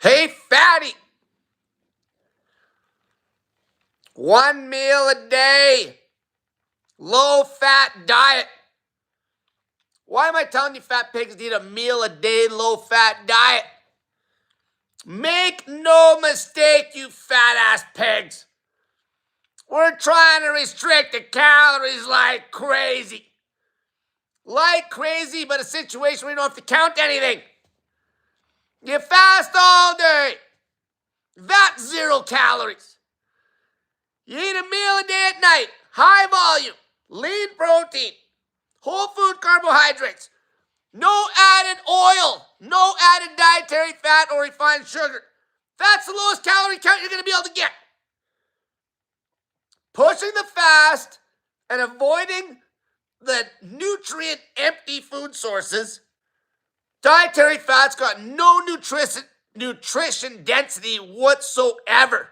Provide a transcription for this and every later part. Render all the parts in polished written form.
Hey, fatty. One meal a day. Low-fat diet. Why am I telling you fat pigs need a meal a day, low-fat diet? Make no mistake, you fat-ass pigs. We're trying to restrict the calories like crazy. Like crazy, but a situation where you don't have to count anything. You fast all day. That's 0 calories. You eat a meal a day at night. High volume. Lean protein. Whole food carbohydrates. No added oil. No added dietary fat or refined sugar. That's the lowest calorie count you're going to be able to get. Pushing the fast and avoiding the nutrient-empty food sources. Dietary fat's got no nutrition density whatsoever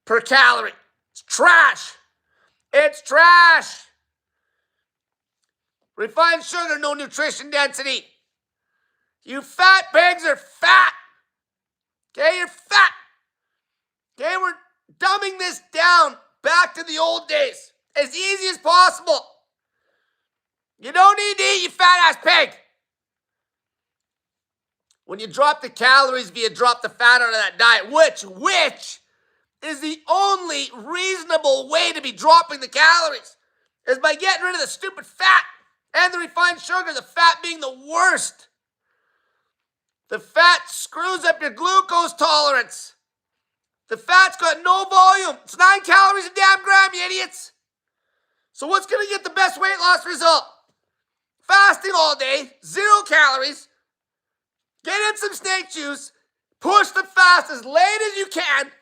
per calorie. It's trash. It's trash. Refined sugar, no nutrition density. You fat pigs are fat. Okay, you're fat. Okay, we're dumbing this down back to the old days as easy as possible. You don't need to eat, you fat-ass pig. When you drop the calories via drop the fat out of that diet, which is the only reasonable way to be dropping the calories, is by getting rid of the stupid fat and the refined sugar, the fat being the worst. The fat screws up your glucose tolerance. The fat's got no volume. It's 9 calories a damn gram, you idiots. So what's going to get the best weight loss result? Fasting all day, 0 calories, get in some snake juice, push the fast as late as you can,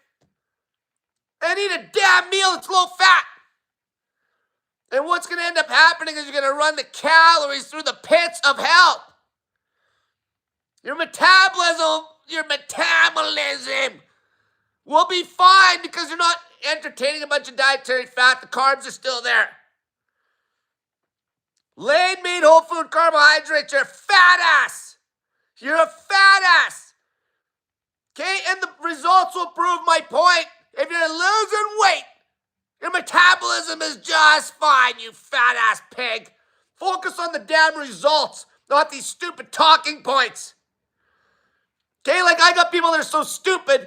and eat a damn meal that's low fat. And what's going to end up happening is you're going to run the calories through the pits of hell. Your metabolism will be fine because you're not entertaining a bunch of dietary fat. The carbs are still there. Lean meat, whole food carbohydrates, you're a fat ass. You're a fat ass. Okay, and the results will prove my point. If you're losing weight, your metabolism is just fine, you fat ass pig. Focus on the damn results, not these stupid talking points. Okay, like I got people that are so stupid,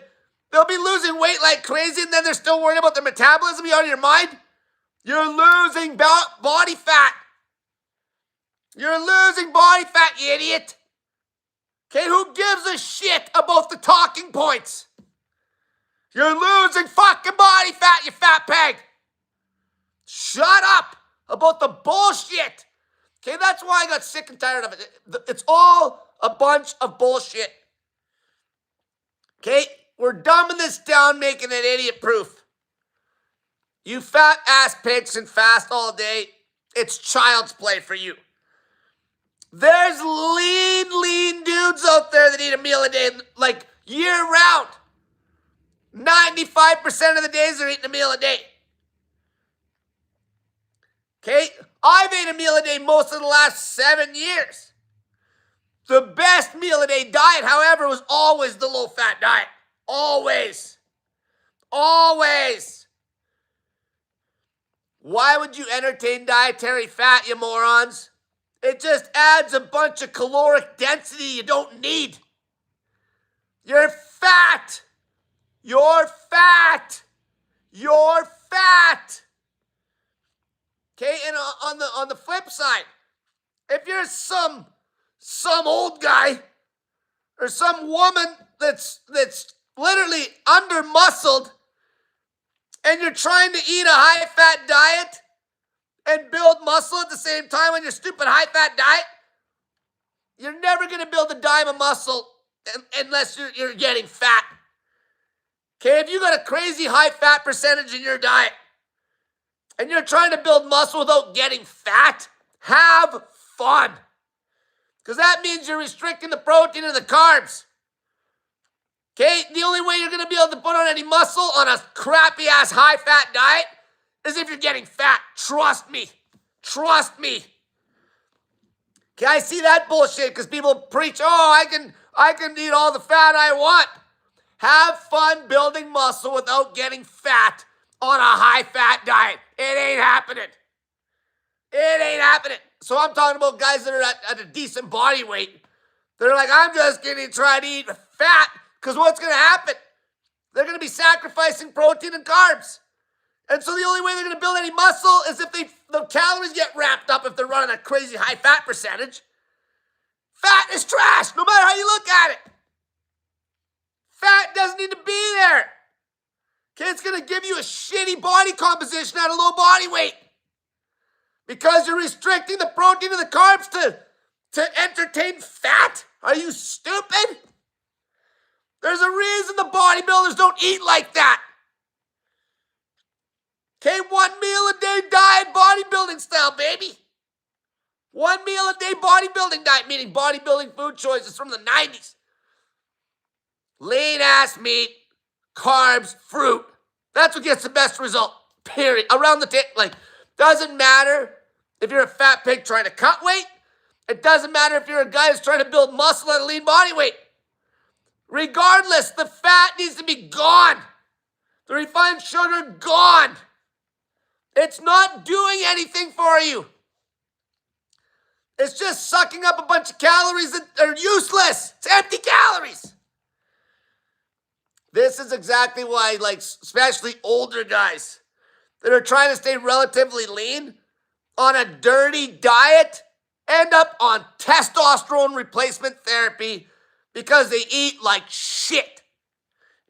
they'll be losing weight like crazy and then they're still worried about their metabolism. You out of your mind? You're losing body fat. You're losing body fat, you idiot. Okay, who gives a shit about the talking points? You're losing fucking body fat, you fat pig. Shut up about the bullshit. Okay, that's why I got sick and tired of it. It's all a bunch of bullshit. Okay, we're dumbing this down, making it idiot proof. You fat ass pigs can fast all day. It's child's play for you. There's lean dudes out there that eat a meal a day, like year round. 95% of the days they're eating a meal a day. Okay, I've ate a meal a day most of the last 7 years. The best meal a day diet, however, was always the low-fat diet. Always. Always. Why would you entertain dietary fat, you morons? It just adds a bunch of caloric density you don't need. You're fat. You're fat. You're fat. Okay, and on the flip side, if you're some old guy or some woman that's literally under-muscled and you're trying to eat a high-fat diet and build muscle at the same time on your stupid high-fat diet, you're never going to build a dime of muscle unless you're getting fat. Okay, if you got a crazy high-fat percentage in your diet and you're trying to build muscle without getting fat, have fun. Because that means you're restricting the protein and the carbs. Okay, the only way you're going to be able to put on any muscle on a crappy-ass high-fat diet is if you're getting fat. Trust me. Trust me. Okay, I see that bullshit because people preach, oh, I can eat all the fat I want. Have fun building muscle without getting fat on a high-fat diet. It ain't happening. It ain't happening. So I'm talking about guys that are at a decent body weight. They're like, I'm just going to try to eat fat because what's going to happen? They're going to be sacrificing protein and carbs. And so the only way they're going to build any muscle is if the calories get wrapped up if they're running a crazy high fat percentage. Fat is trash, no matter how you look at it. Fat doesn't need to be there. Okay, it's going to give you a shitty body composition at a low body weight. Because you're restricting the protein and the carbs to entertain fat? Are you stupid? There's a reason the bodybuilders don't eat like that. Okay, 1 meal a day diet, bodybuilding style, baby. 1 meal a day bodybuilding diet, meaning bodybuilding food choices from the 90s. Lean ass meat, carbs, fruit. That's what gets the best result, period. Around the table, like, doesn't matter if you're a fat pig trying to cut weight. It doesn't matter if you're a guy who's trying to build muscle at a lean body weight. Regardless, the fat needs to be gone. The refined sugar, gone. It's not doing anything for you. It's just sucking up a bunch of calories that are useless. It's empty calories. This is exactly why, like, especially older guys that are trying to stay relatively lean on a dirty diet end up on testosterone replacement therapy because they eat like shit.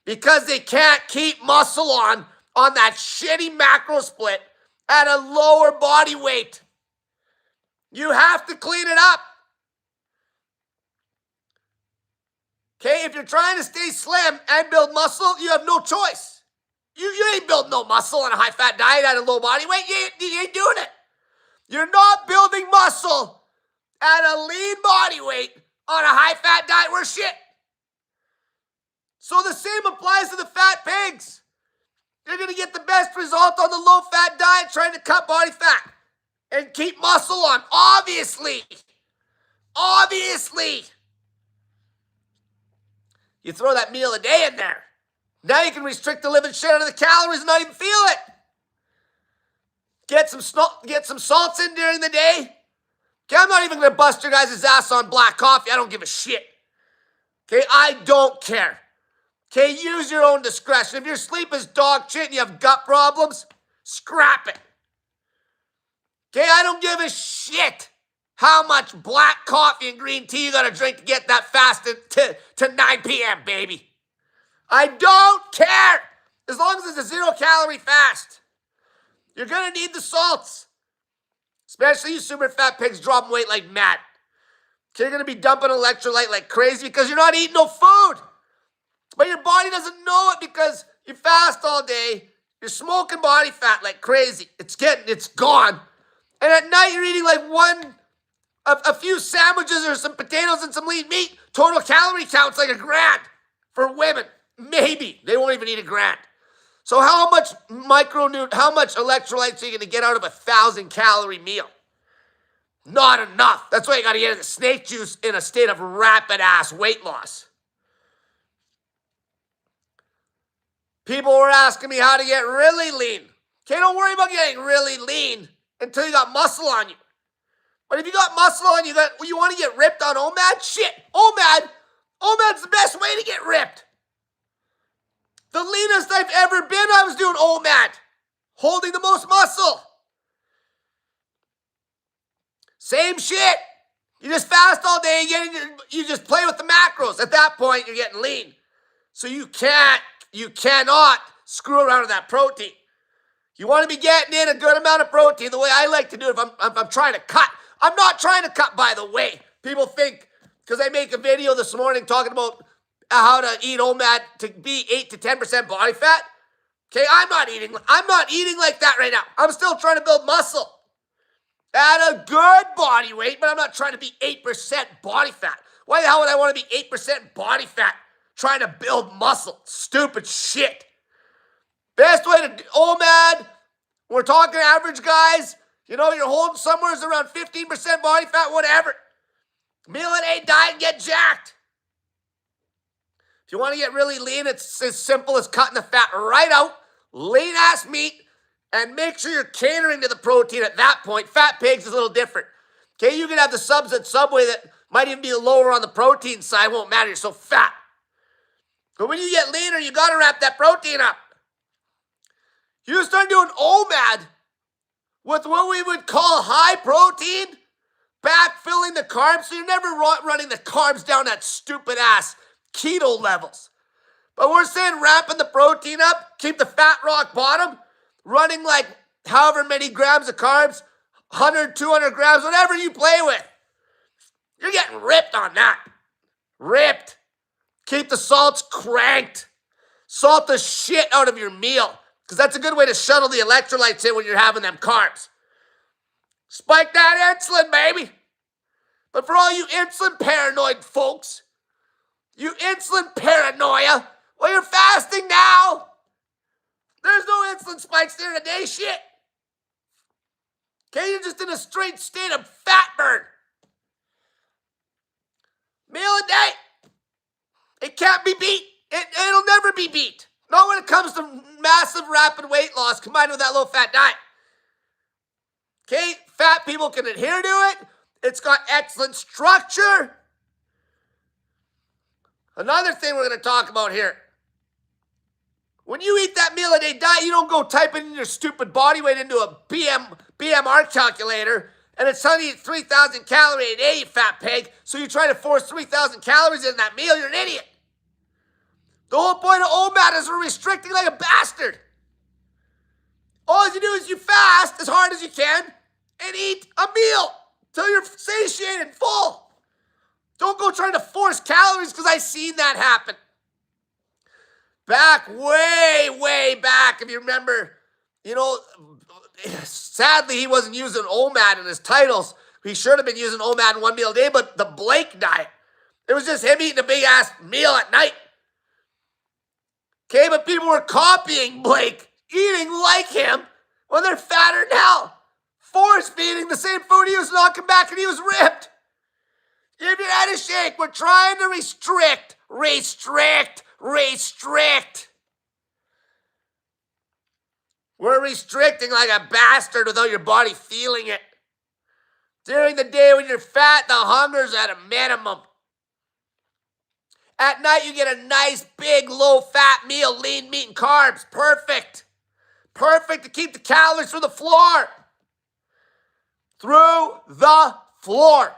Because they can't keep muscle on that shitty macro split at a lower body weight. You have to clean it up. Okay, if you're trying to stay slim and build muscle, you have no choice. You ain't building no muscle on a high-fat diet at a low body weight. You ain't doing it. You're not building muscle at a lean body weight on a high-fat diet. We're shit. So the same applies to the fat pigs. You're going to get the best result on the low-fat diet trying to cut body fat and keep muscle on. Obviously. You throw that meal a day in there. Now you can restrict the living shit out of the calories and not even feel it. Get some salts in during the day. Okay, I'm not even going to bust your guys' ass on black coffee. I don't give a shit. Okay, I don't care. Okay, use your own discretion. If your sleep is dog shit and you have gut problems, scrap it. Okay, I don't give a shit how much black coffee and green tea you got to drink to get that fasted to 9 p.m., baby. I don't care. As long as it's a 0-calorie fast. You're going to need the salts. Especially you super fat pigs dropping weight like mad. Okay, you're going to be dumping electrolyte like crazy because you're not eating no food. But your body doesn't know it because you fast all day. You're smoking body fat like crazy. It's gone. And at night you're eating like a few sandwiches or some potatoes and some lean meat. Total calorie count's like 1,000 for women. Maybe. They won't even eat 1,000. So how much electrolytes are you going to get out of a 1,000-calorie meal? Not enough. That's why you got to get the snake juice in a state of rapid-ass weight loss. People were asking me how to get really lean. Okay, don't worry about getting really lean until you got muscle on you. But if you got muscle on you, you want to get ripped on OMAD? Shit, OMAD's the best way to get ripped. The leanest I've ever been, I was doing OMAD, holding the most muscle. Same shit. You just fast all day, you just play with the macros. At that point, you're getting lean. So you cannot screw around with that protein. You want to be getting in a good amount of protein the way I like to do it if I'm trying to cut. I'm not trying to cut, by the way. People think, because I make a video this morning talking about how to eat OMAD to be 8 to 10% body fat. Okay, I'm not eating like that right now. I'm still trying to build muscle at a good body weight, but I'm not trying to be 8% body fat. Why the hell would I want to be 8% body fat trying to build muscle? Stupid shit. Best way to OMAD, we're talking average guys, you're holding somewhere around 15% body fat, whatever. Meal a day diet and get jacked. If you want to get really lean, it's as simple as cutting the fat right out, lean-ass meat, and make sure you're catering to the protein at that point. Fat pigs is a little different. Okay, you can have the subs at Subway that might even be lower on the protein side. Won't matter, you're so fat. But when you get leaner, you got to wrap that protein up. You start doing OMAD with what we would call high protein, backfilling the carbs, so you're never running the carbs down at stupid ass keto levels. But we're saying wrapping the protein up, keep the fat rock bottom, running like however many grams of carbs, 100, 200 grams, whatever you play with. You're getting ripped on that. Ripped. Keep the salts cranked. Salt the shit out of your meal, because that's a good way to shuttle the electrolytes in when you're having them carbs. Spike that insulin, baby. But for all you insulin paranoid folks, you insulin paranoia, well, you're fasting now. There's no insulin spikes during the day, shit. Okay, you're just in a straight state of fat burn. Meal a day. It can't be beat. It'll never be beat. Not when it comes to massive rapid weight loss combined with that low-fat diet. Okay, fat people can adhere to it. It's got excellent structure. Another thing we're going to talk about here. When you eat that meal a day diet, you don't go typing in your stupid body weight into a BMR calculator and it's telling you 3,000 calories a day, you fat pig. So you try to force 3,000 calories in that meal, you're an idiot. The whole point of OMAD is we're restricting like a bastard. All you do is you fast as hard as you can and eat a meal till you're satiated and full. Don't go trying to force calories, because I've seen that happen. Back, way back, if you remember, sadly he wasn't using OMAD in his titles. He should have been using OMAD in one meal a day, but the Blake diet, it was just him eating a big ass meal at night. Okay, but people were copying Blake, eating like him when they're fatter than hell. Force feeding the same food he was knocking back and he was ripped. Give your head a shake. We're trying to restrict. We're restricting like a bastard without your body feeling it. During the day when you're fat, the hunger's at a minimum. At night, you get a nice, big, low-fat meal, lean meat and carbs. Perfect. Perfect to keep the calories through the floor. Through the floor.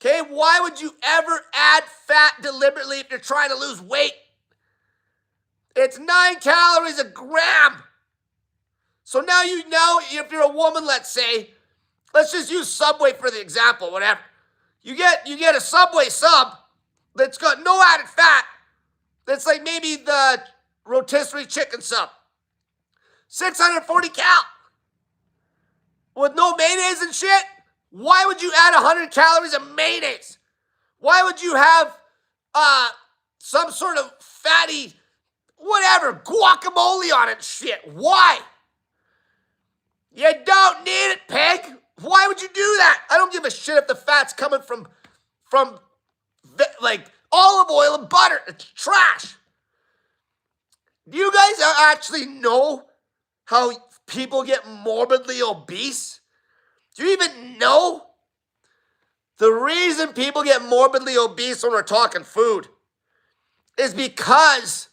Okay, why would you ever add fat deliberately if you're trying to lose weight? It's 9 calories a gram. So now you know, if you're a woman, let's say, let's just use Subway for the example, whatever. You get a Subway sub that's got no added fat. That's like maybe the rotisserie chicken sub. 640 cal. With no mayonnaise and shit. Why would you add 100 calories of mayonnaise? Why would you have some sort of fatty, whatever, guacamole on it shit? Why? You don't need it, pig. Why would you do that? I don't give a shit if the fat's coming from like olive oil and butter. It's trash. Do you guys actually know how people get morbidly obese? Do you even know? The reason people get morbidly obese when we're talking food is because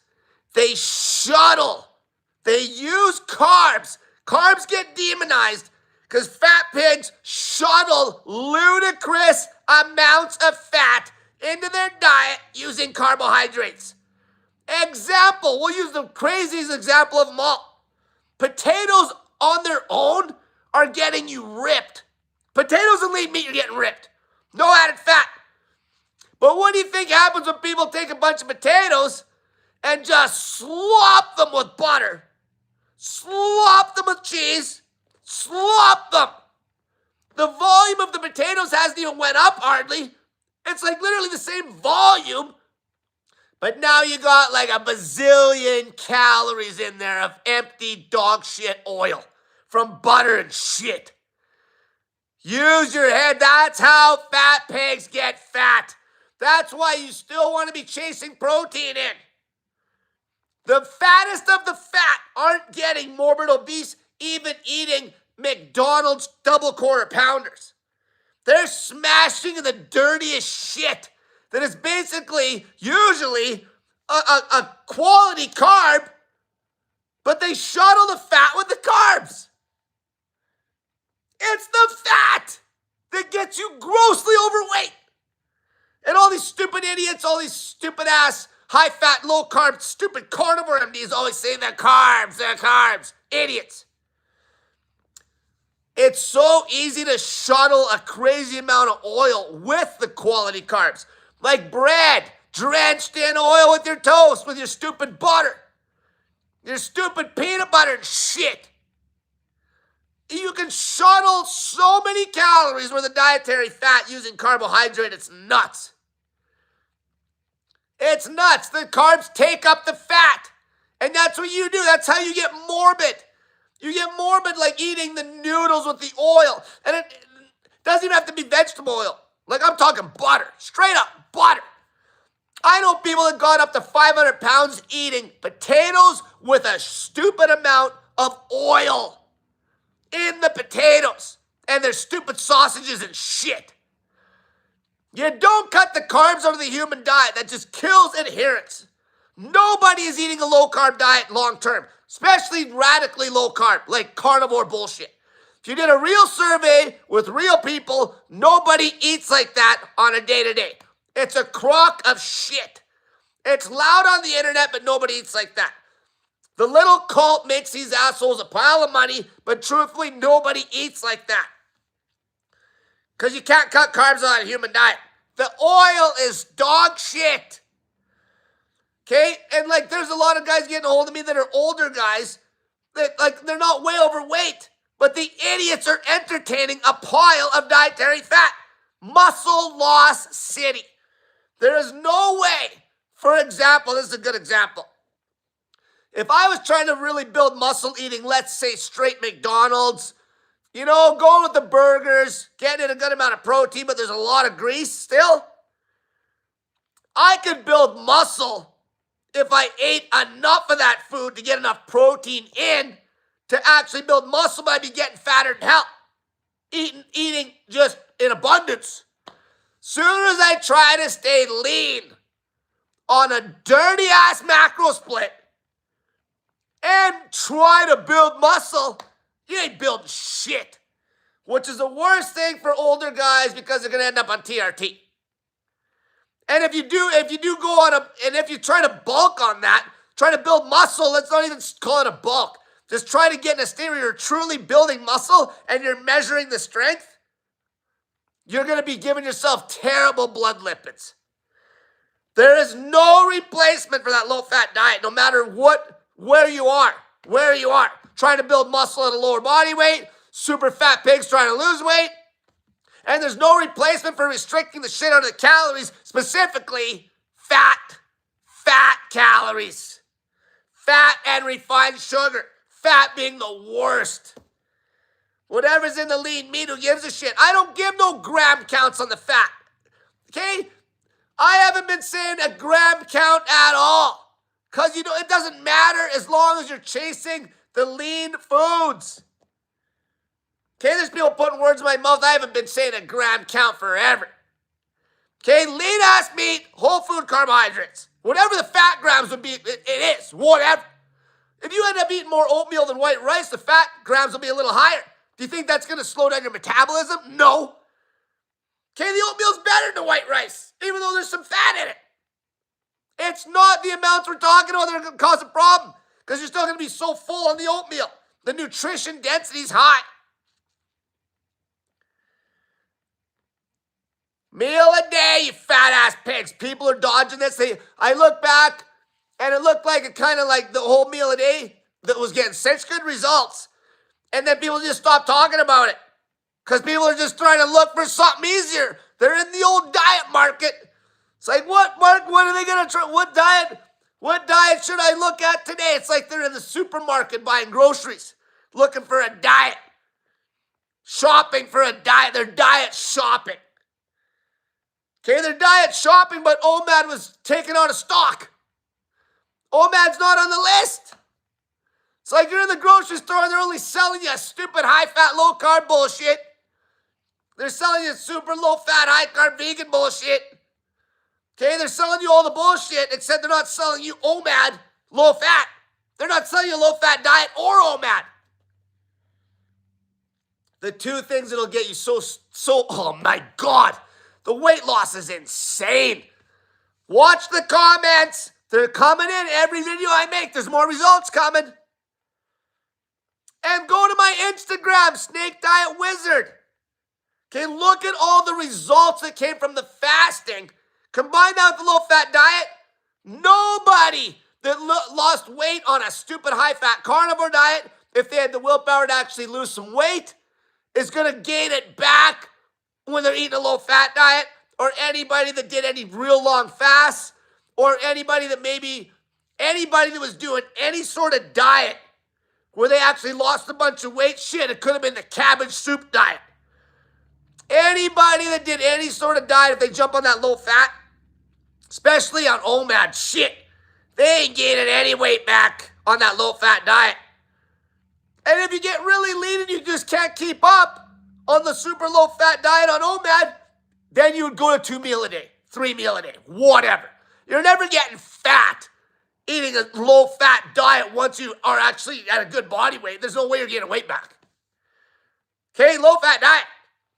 they shuttle. They use carbs. Carbs get demonized because fat pigs shuttle ludicrous amounts of fat into their diet using carbohydrates. Example, we'll use the craziest example of them all. Potatoes on their own are getting you ripped. Potatoes and lean meat, you're getting ripped. No added fat. But what do you think happens when people take a bunch of potatoes and just slop them with butter? Slop them with cheese. Slop them. The volume of the potatoes hasn't even went up hardly. It's like literally the same volume. But now you got like a bazillion calories in there of empty dog shit oil from butter and shit. Use your head. That's how fat pigs get fat. That's why you still want to be chasing protein in. The fattest of the fat aren't getting morbid obese even eating McDonald's double quarter pounders. They're smashing in the dirtiest shit that is basically usually a quality carb, but they shuttle the fat with the carbs. It's the fat that gets you grossly overweight. And all these stupid idiots, all these stupid ass, high fat, low carb, stupid carnivore MDs always say they're carbs. Idiots. It's so easy to shuttle a crazy amount of oil with the quality carbs. Like bread, drenched in oil with your toast, with your stupid butter. Your stupid peanut butter and shit. You can shuttle so many calories with a dietary fat using carbohydrate. It's nuts. It's nuts. The carbs take up the fat. And that's what you do. That's how you get morbid. You get morbid like eating the noodles with the oil. And it doesn't even have to be vegetable oil. Like I'm talking butter. Straight up butter. I know people that got up to 500 pounds eating potatoes with a stupid amount of oil in the potatoes and their stupid sausages and shit. You don't cut the carbs out of the human diet. That just kills adherence. Nobody is eating a low-carb diet long-term, especially radically low-carb, like carnivore bullshit. If you did a real survey with real people, nobody eats like that on a day-to-day. It's a crock of shit. It's loud on the internet, but nobody eats like that. The little cult makes these assholes a pile of money, but truthfully, nobody eats like that. Because you can't cut carbs on a human diet. The oil is dog shit. Okay? And like there's a lot of guys getting a hold of me that are older guys that like they're not way overweight, but the idiots are entertaining a pile of dietary fat. Muscle loss city. There is no way, for example, this is a good example. If I was trying to really build muscle eating, let's say straight McDonald's, you know, going with the burgers, getting in a good amount of protein, but there's a lot of grease still, I could build muscle if I ate enough of that food to get enough protein in to actually build muscle, but I'd be getting fatter than hell. Eating just in abundance. Soon as I try to stay lean on a dirty ass macro split and try to build muscle, you ain't building shit. Which is the worst thing for older guys because they're gonna end up on TRT. And if you do go on and if you try to bulk on that, try to build muscle, let's not even call it a bulk. Just try to get in a state where you're truly building muscle and you're measuring the strength. You're going to be giving yourself terrible blood lipids. There is no replacement for that low-fat diet, no matter where you are. Trying to build muscle at a lower body weight, super fat pigs trying to lose weight, and there's no replacement for restricting the shit out of the calories, specifically fat calories. Fat and refined sugar. Fat being the worst. Whatever's in the lean meat, who gives a shit? I don't give no gram counts on the fat. Okay? I haven't been saying a gram count at all. Because, you know, it doesn't matter as long as you're chasing the lean foods. Okay? There's people putting words in my mouth. I haven't been saying a gram count forever. Okay? Lean ass meat, whole food carbohydrates. Whatever the fat grams would be, it is. Whatever. If you end up eating more oatmeal than white rice, the fat grams will be a little higher. Do you think that's going to slow down your metabolism? No. Okay, the oatmeal's better than white rice, even though there's some fat in it. It's not the amounts we're talking about that are going to cause a problem, because you're still going to be so full on the oatmeal. The nutrition density's high. Meal a day, you fat ass pigs. People are dodging this. I look back, and it looked like kind of like the whole meal a day that was getting such good results. And then people just stop talking about it. Because people are just trying to look for something easier. They're in the old diet market. It's like, what, Mark? What are they going to try? What diet should I look at today? It's like they're in the supermarket buying groceries, looking for a diet. Shopping for a diet. They're diet shopping. Okay, they're diet shopping, but OMAD was taken out of stock. OMAD's not on the list. It's like you're in the grocery store and they're only selling you stupid high-fat, low-carb bullshit. They're selling you super low-fat, high-carb vegan bullshit. Okay, they're selling you all the bullshit, except they're not selling you OMAD low-fat. They're not selling you a low-fat diet or OMAD. The two things that'll get you so, oh my God, the weight loss is insane. Watch the comments. They're coming in every video I make. There's more results coming. And go to my Instagram, Snake Diet Wizard. Okay, look at all the results that came from the fasting. Combine that with the low-fat diet. Nobody that lost weight on a stupid high-fat carnivore diet, if they had the willpower to actually lose some weight, is going to gain it back when they're eating a low-fat diet, or anybody that did any real long fasts, or anybody that was doing any sort of diet where they actually lost a bunch of weight. Shit, it could have been the cabbage soup diet. Anybody that did any sort of diet, if they jump on that low-fat, especially on OMAD, shit, they ain't gaining any weight back on that low-fat diet. And if you get really lean and you just can't keep up on the super low-fat diet on OMAD, then you would go to 2 meal a day, 3 meal a day, whatever. You're never getting fat eating a low-fat diet once you are actually at a good body weight. There's no way you're getting weight back. Okay, low-fat diet.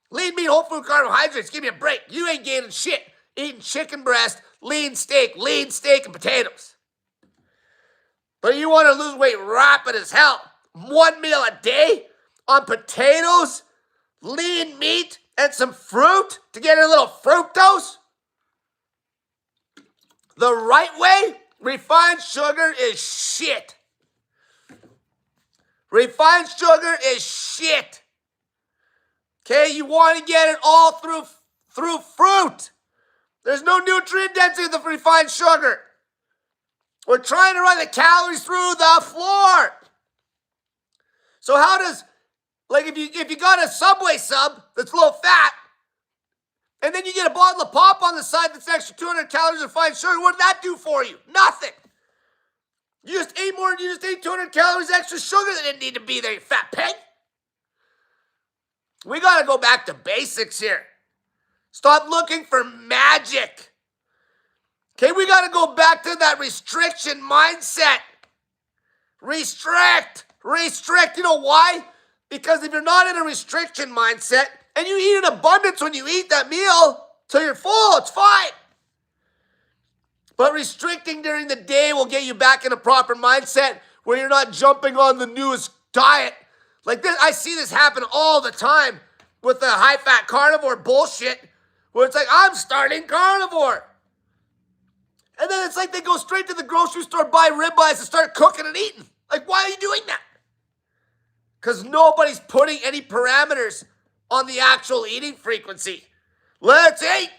Lean meat, whole food carbohydrates. Give me a break. You ain't gaining shit. Eating chicken breast, lean steak and potatoes. But you want to lose weight rapid as hell. 1 meal a day on potatoes, lean meat, and some fruit to get a little fructose? The right way, refined sugar is shit. Refined sugar is shit. Okay, you want to get it all through fruit. There's no nutrient density of the refined sugar. We're trying to run the calories through the floor. So how does, like if you got a Subway sub that's low fat, and then you get a bottle of pop on the side that's extra 200 calories of refined sugar, what did that do for you? Nothing. You just ate 200 calories extra sugar that didn't need to be there, you fat pig. We got to go back to basics here. Stop looking for magic. Okay, we got to go back to that restriction mindset. Restrict. You know why? Because if you're not in a restriction mindset and you eat in abundance when you eat that meal till you're full, it's fine. But restricting during the day will get you back in a proper mindset where you're not jumping on the newest diet. Like this, I see this happen all the time with the high-fat carnivore bullshit, where it's like, I'm starting carnivore. And then it's like they go straight to the grocery store, buy ribeyes, and start cooking and eating. Like, why are you doing that? Because nobody's putting any parameters on the actual eating frequency. Let's eat.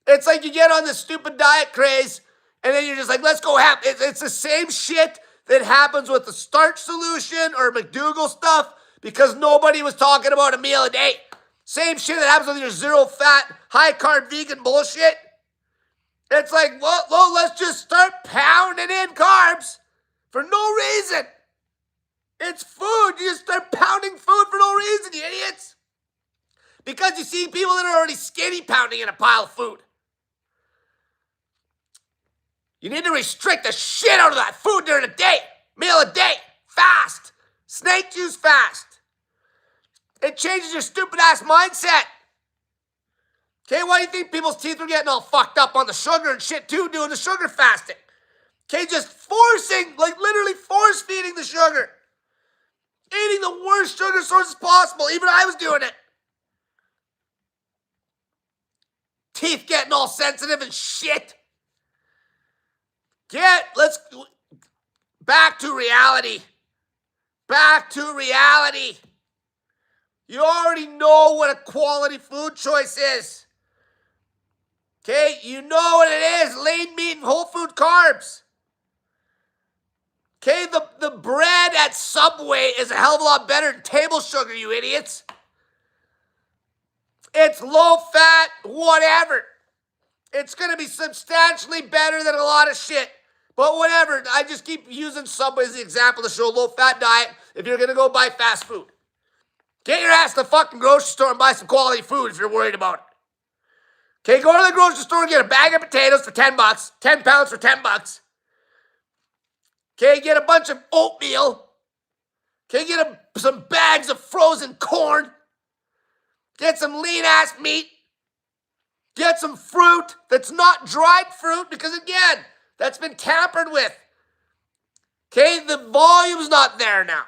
It's like you get on this stupid diet craze, and then you're just like, let's go have, it's the same shit that happens with the starch solution or McDougall stuff, because nobody was talking about a meal a day. Same shit that happens with your zero-fat, high-carb vegan bullshit. It's like, well, let's just start pounding in carbs for no reason. It's food. You just start pounding food for no reason, you idiots. Because you see people that are already skinny pounding in a pile of food. You need to restrict the shit out of that food during the day. Meal a day. Fast. Snake juice fast. It changes your stupid ass mindset. Okay, why do you think people's teeth are getting all fucked up on the sugar and shit too, doing the sugar fasting? Okay, just forcing, like literally force feeding the sugar. Eating the worst sugar sources possible. Even I was doing it. Teeth getting all sensitive and shit. Let's back to reality. Back to reality. You already know what a quality food choice is. Okay, you know what it is. Lean meat and whole food carbs. Okay, the bread at Subway is a hell of a lot better than table sugar, you idiots. It's low fat, whatever. It's going to be substantially better than a lot of shit. But whatever, I just keep using Subway as the example to show low fat diet if you're going to go buy fast food. Get your ass to the fucking grocery store and buy some quality food if you're worried about it. Okay, go to the grocery store and get a bag of potatoes for 10 bucks, 10 pounds for 10 bucks. Okay, get a bunch of oatmeal. Okay, get some bags of frozen corn. Get some lean-ass meat. Get some fruit that's not dried fruit because, again, that's been tampered with. Okay, the volume's not there now.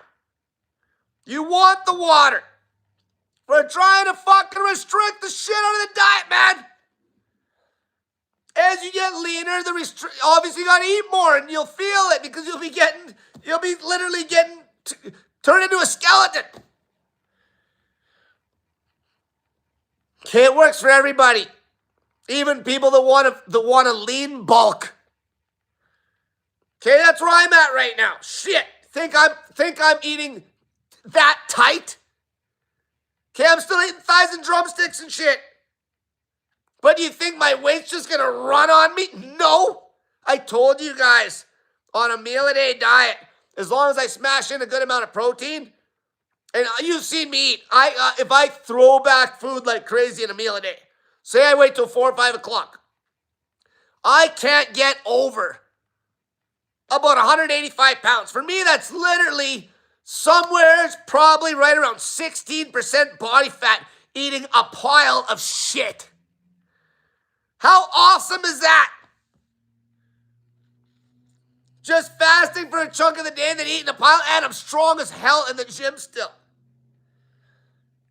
You want the water. We're trying to fucking restrict the shit out of the diet, man. As you get leaner, obviously you gotta eat more, and you'll feel it because you'll be literally getting turned into a skeleton. Okay, it works for everybody. Even people that want to lean bulk. Okay, that's where I'm at right now. Shit, think I'm eating that tight? Okay, I'm still eating thighs and drumsticks and shit. But do you think my weight's just gonna run on me? No. I told you guys, on a meal a day diet, as long as I smash in a good amount of protein, and you've seen me eat. If I throw back food like crazy in a meal a day, say I wait till 4 or 5 o'clock, I can't get over about 185 pounds. For me, that's literally somewhere probably right around 16% body fat eating a pile of shit. How awesome is that? Just fasting for a chunk of the day and then eating a pile, and I'm strong as hell in the gym still.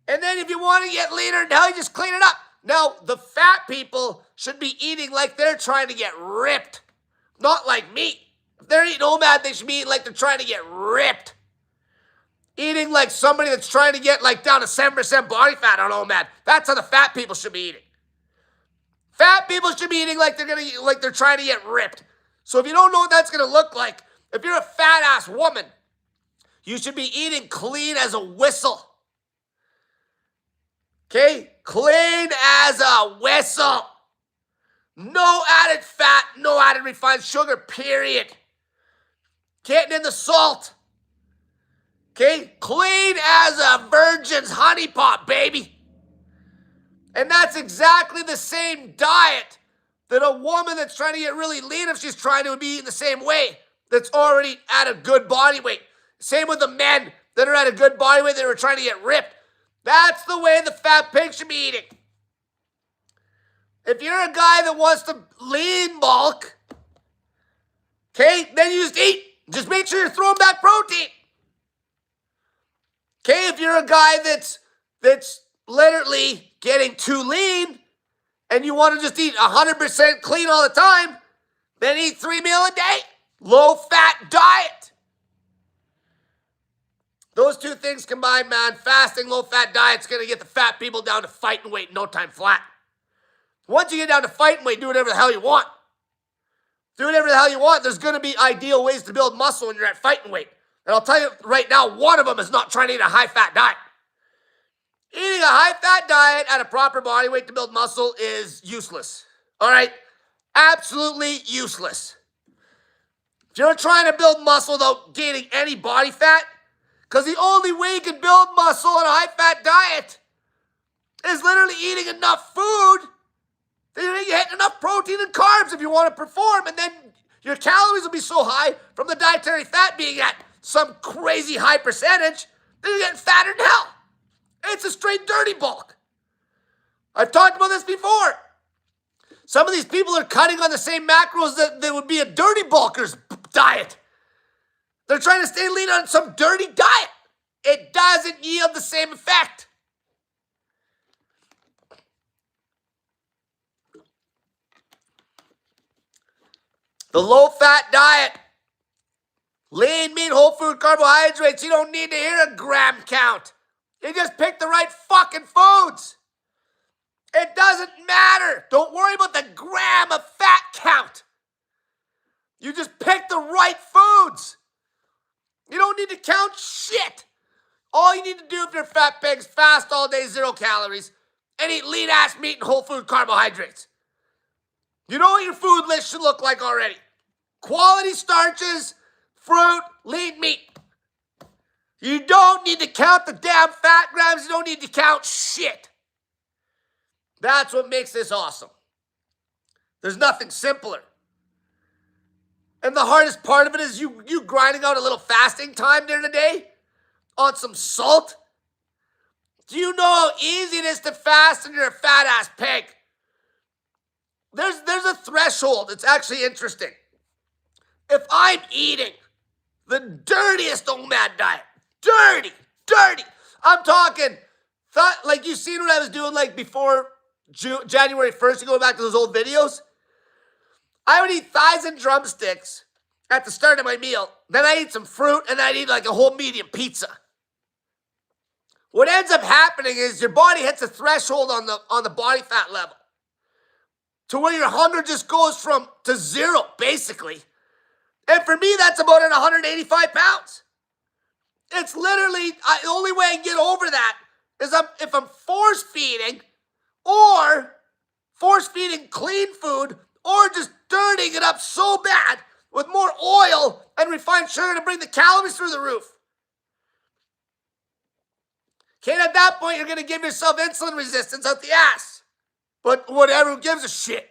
And then if you want to get leaner, now you just clean it up. Now, the fat people should be eating like they're trying to get ripped, not like me. If they're eating OMAD, they should be eating like they're trying to get ripped. Eating like somebody that's trying to get like down to 7% body fat on OMAD. That's how the fat people should be eating. Fat people should be eating like they're trying to get ripped. So if you don't know what that's going to look like, if you're a fat ass woman, you should be eating clean as a whistle. Okay? Clean as a whistle. No added fat, no added refined sugar, period. Getting in the salt. Okay? Clean as a virgin's honey pot, baby. And that's exactly the same diet that a woman that's trying to get really lean, if she's trying to be eating the same way, that's already at a good body weight. Same with the men that are at a good body weight that are trying to get ripped. That's the way the fat pig should be eating. If you're a guy that wants to lean bulk, okay, then you just eat. Just make sure you're throwing back protein. Okay, if you're a guy that's literally getting too lean and you want to just eat 100% clean all the time, then eat 3 meals a day. Low-fat diet. Those two things combined, man, fasting, low-fat diet's going to get the fat people down to fighting weight in no time flat. Once you get down to fighting weight, do whatever the hell you want. Do whatever the hell you want. There's going to be ideal ways to build muscle when you're at fighting weight. And I'll tell you right now, one of them is not trying to eat a high-fat diet. Eating a high-fat diet at a proper body weight to build muscle is useless. All right? Absolutely useless. If you're trying to build muscle without gaining any body fat, because the only way you can build muscle on a high-fat diet is literally eating enough food that you're getting enough protein and carbs if you want to perform, and then your calories will be so high from the dietary fat being at some crazy high percentage that you're getting fatter than hell. It's a straight dirty bulk. I've talked about this before. Some of these people are cutting on the same macros that would be a dirty bulker's diet. They're trying to stay lean on some dirty diet. It doesn't yield the same effect. The low-fat diet. Lean, mean, whole food carbohydrates. You don't need to hear a gram count. You just pick the right fucking foods. It doesn't matter. Don't worry about the gram of fat count. You just pick the right foods. You don't need to count shit. All you need to do if you're a fat pig is fast all day, 0 calories. and eat lean-ass meat and whole food carbohydrates. You know what your food list should look like already. Quality starches, fruit, lean meat. You don't need to count the damn fat grams. You don't need to count shit. That's what makes this awesome. There's nothing simpler. And the hardest part of it is you grinding out a little fasting time during the day on some salt. Do you know how easy it is to fast and you're a fat-ass pig? There's a threshold. It's actually interesting. If I'm eating the dirtiest OMAD diet, dirty, I'm talking, like you seen what I was doing like before January 1st, you go back to those old videos? I would eat thighs and drumsticks at the start of my meal. Then I eat some fruit and I'd eat like a whole medium pizza. What ends up happening is your body hits a threshold on the body fat level to where your hunger just goes to zero, basically. And for me, that's about at 185 pounds. It's literally, the only way I can get over that is if I'm force feeding clean food or just dirtying it up so bad with more oil and refined sugar to bring the calories through the roof. Okay, at that point, you're going to give yourself insulin resistance out the ass. But whatever, who gives a shit?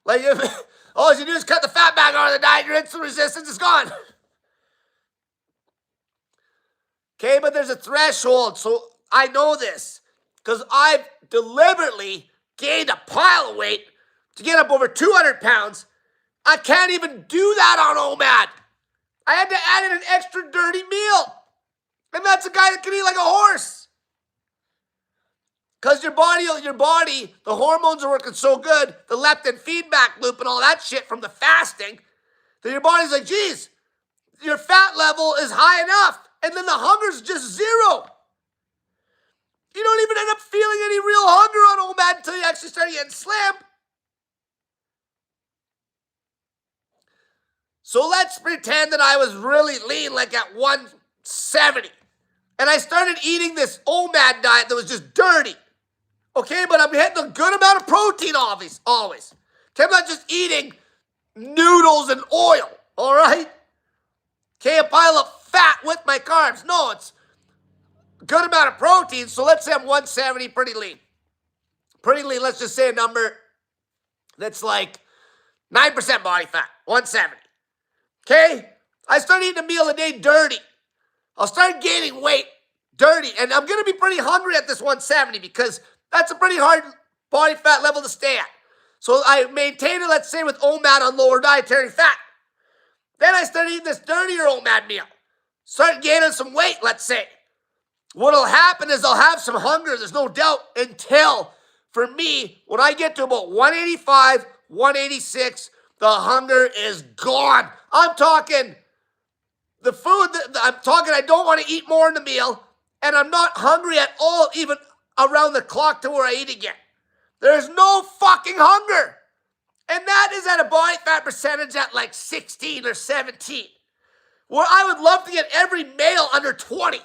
Like, if all you do is cut the fat back out of the diet, your insulin resistance is gone. Okay, but there's a threshold, so I know this because I've deliberately gained a pile of weight to get up over 200 pounds. I can't even do that on OMAD. I had to add in an extra dirty meal. And that's a guy that can eat like a horse. Because your body, the hormones are working so good, the leptin feedback loop and all that shit from the fasting, that your body's like, geez, your fat level is high enough. And then the hunger's just zero. You don't even end up feeling any real hunger on OMAD until you actually start getting slim. So let's pretend that I was really lean, like at 170. And I started eating this OMAD diet that was just dirty. Okay, but I'm hitting a good amount of protein always. Okay, I'm not just eating noodles and oil, all right? Okay, a pile of fat with my carbs. No, it's a good amount of protein. So let's say I'm 170, pretty lean. Pretty lean, let's just say a number that's like 9% body fat, 170. Okay, I start eating a meal a day dirty. I'll start gaining weight dirty. And I'm going to be pretty hungry at this 170 because that's a pretty hard body fat level to stay at. So I maintain it, let's say, with OMAD on lower dietary fat. Then I start eating this dirtier OMAD meal. Start gaining some weight, let's say. What'll happen is I'll have some hunger, there's no doubt, until, for me, when I get to about 185, 186, the hunger is gone. I'm talking the food, I don't want to eat more in the meal, and I'm not hungry at all, even around the clock to where I eat again. There's no fucking hunger. And that is at a body fat percentage at like 16 or 17. Where I would love to get every male under 20.